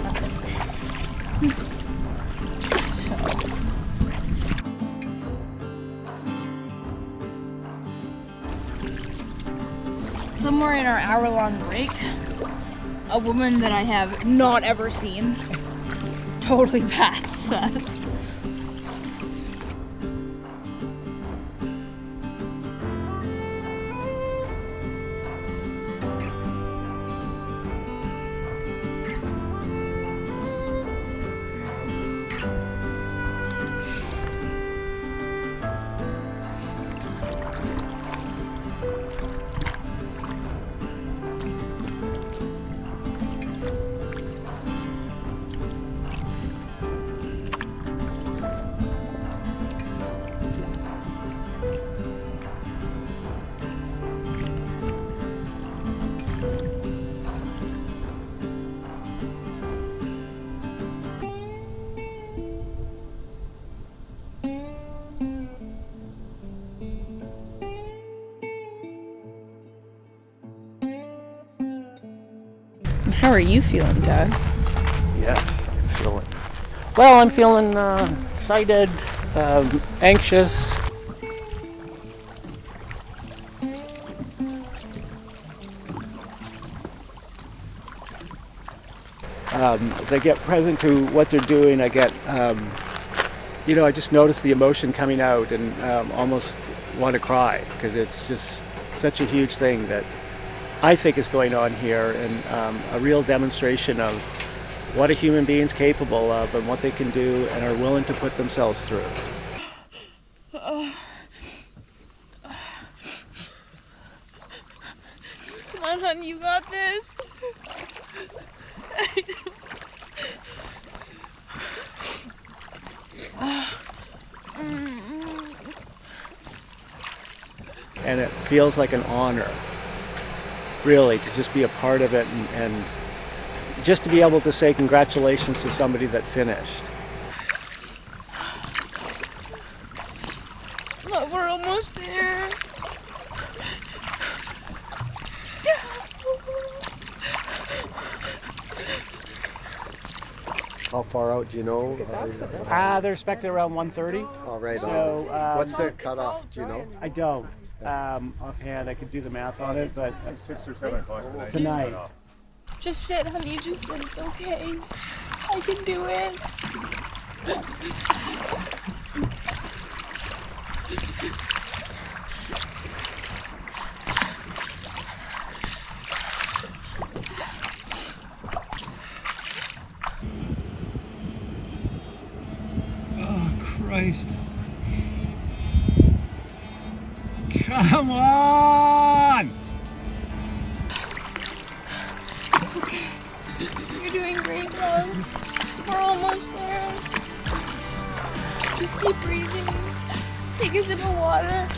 Somewhere in our hour-long break, a woman that I have not ever seen totally passed us. How are you feeling, Doug? Yes, I'm feeling. Well, I'm feeling excited, anxious. As I get present to what they're doing, I get, you know, I just notice the emotion coming out and almost want to cry because it's just such a huge thing that I think is going on here, and a real demonstration of what a human being's capable of and what they can do and are willing to put themselves through. Come on, hon, you got this. And it feels like an honor, really, to just be a part of it and just to be able to say congratulations to somebody that finished. But we're almost there. How far out do you know? They're expected around 1:30. Oh, right So, on. What's the cutoff? Do you know? I don't. Offhand, I could do the math on it, but 6 or 7 o'clock tonight. Just sit, honey, just sit. It's okay. I can do it. Oh, Christ. Come on! It's okay. You're doing great, love. We're almost there. Just keep breathing. Take a sip of water.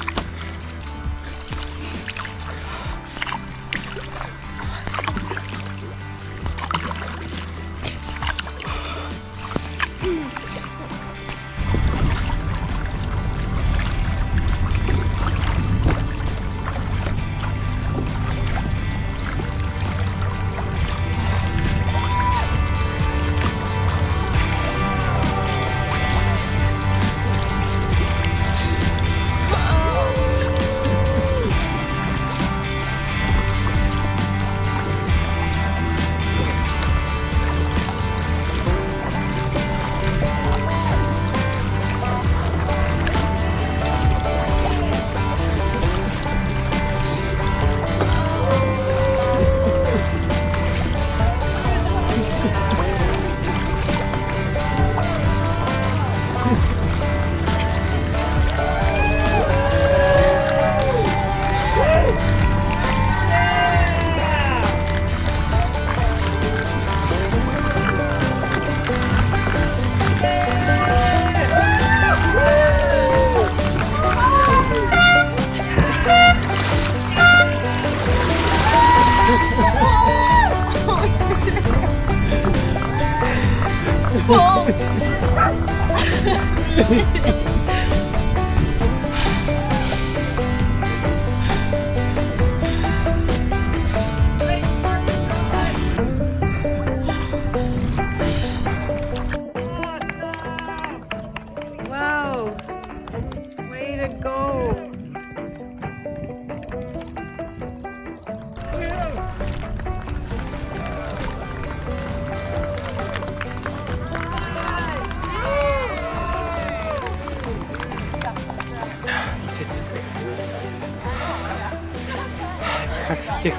you. I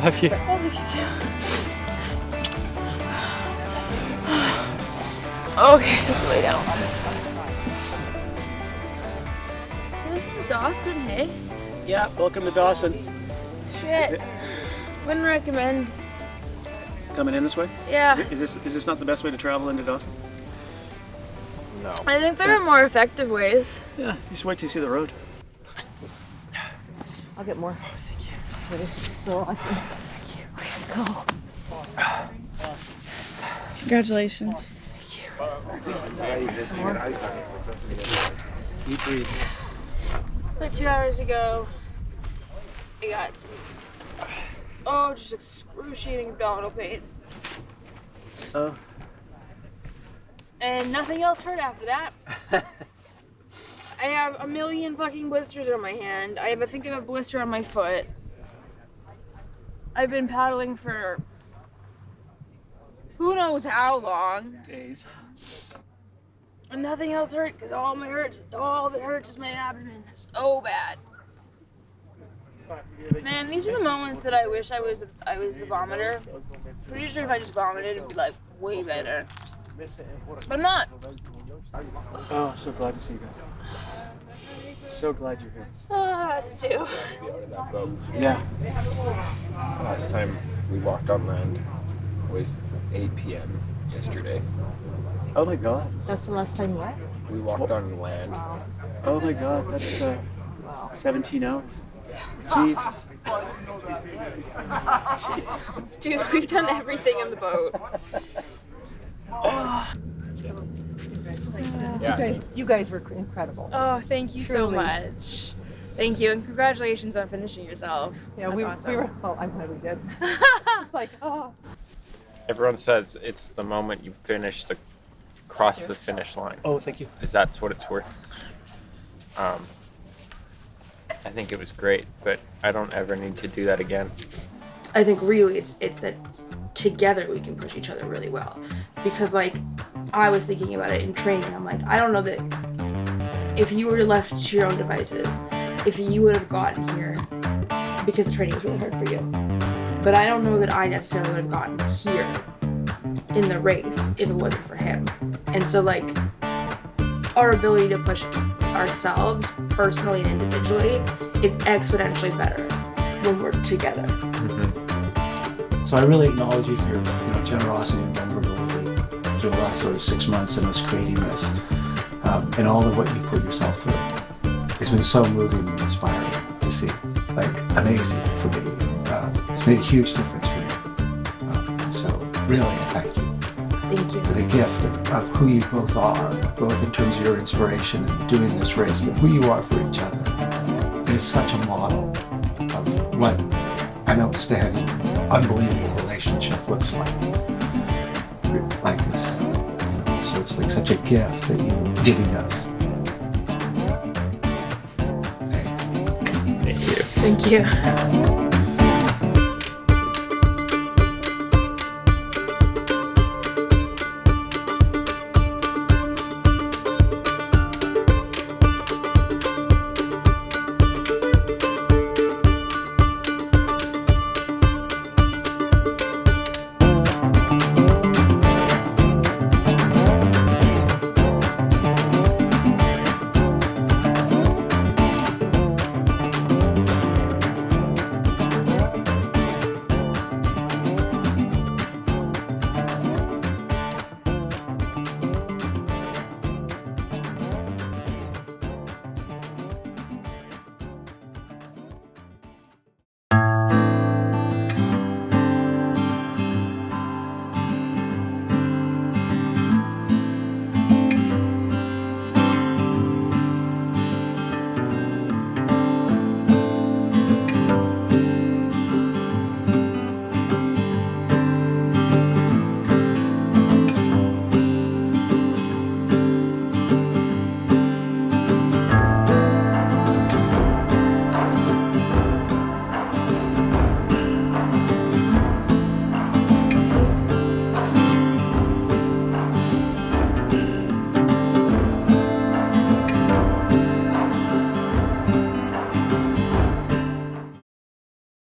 love you. I love you too. Okay, let's lay down. This is Dawson, hey? Yeah, welcome to Dawson. Shit. Wouldn't recommend. Coming in this way? Yeah. Is this not the best way to travel into Dawson? No. I think there are more effective ways. Yeah, just wait till you see the road. I'll get more. Oh, thank you. That is so awesome. Thank you. Way to go. Congratulations. Some more. Deep breathe. Like 2 hours ago, I got some, just excruciating abdominal pain. Oh. And nothing else hurt after that. I have a million fucking blisters on my hand. I think I have a blister on my foot. I've been paddling for who knows how long. Days. And nothing else hurt because all that hurts is my abdomen. So bad. Man, these are the moments that I wish I was a vomiter. Pretty sure if I just vomited, it'd be like way better. But I'm not. Oh, so glad to see you guys. So glad you're here. Us too. Yeah. Last time we walked on land was 8 p.m. yesterday. Oh my God. That's the last time you went? We walked on land. Wow. Oh my God, that's 17 hours. Jesus. Dude, we've done everything on the boat. Yeah. You guys were incredible. Oh, thank you so Truly. much. Thank you, and congratulations on finishing yourself. Yeah, That's we awesome. were. Oh, I'm glad we did. It's like, oh. Everyone says it's the moment you finish the cross the finish line. Oh, thank you. Is that's what it's worth. I think it was great, but I don't ever need to do that again. I think really it's that together we can push each other really well. Because like I was thinking about it in training, I'm like, I don't know that if you were left to your own devices, if you would have gotten here, because the training was really hard for you. But I don't know that I necessarily would have gotten here in the race if it wasn't for him. And so like our ability to push ourselves personally and individually is exponentially better when we're together. Mm-hmm. So I really acknowledge you for your generosity and vulnerability through the last sort of 6 months of us creating this, and all of what you put yourself through. It's been so moving and inspiring to see, like amazing for me. It's made a huge difference for me. So really, I thank you. Thank you. For the gift of who you both are, both in terms of your inspiration and doing this race, but who you are for each other. It is such a model of what an outstanding, unbelievable relationship looks like. Like this. So it's like such a gift that you're giving us. Thanks. Thank you. Thank you.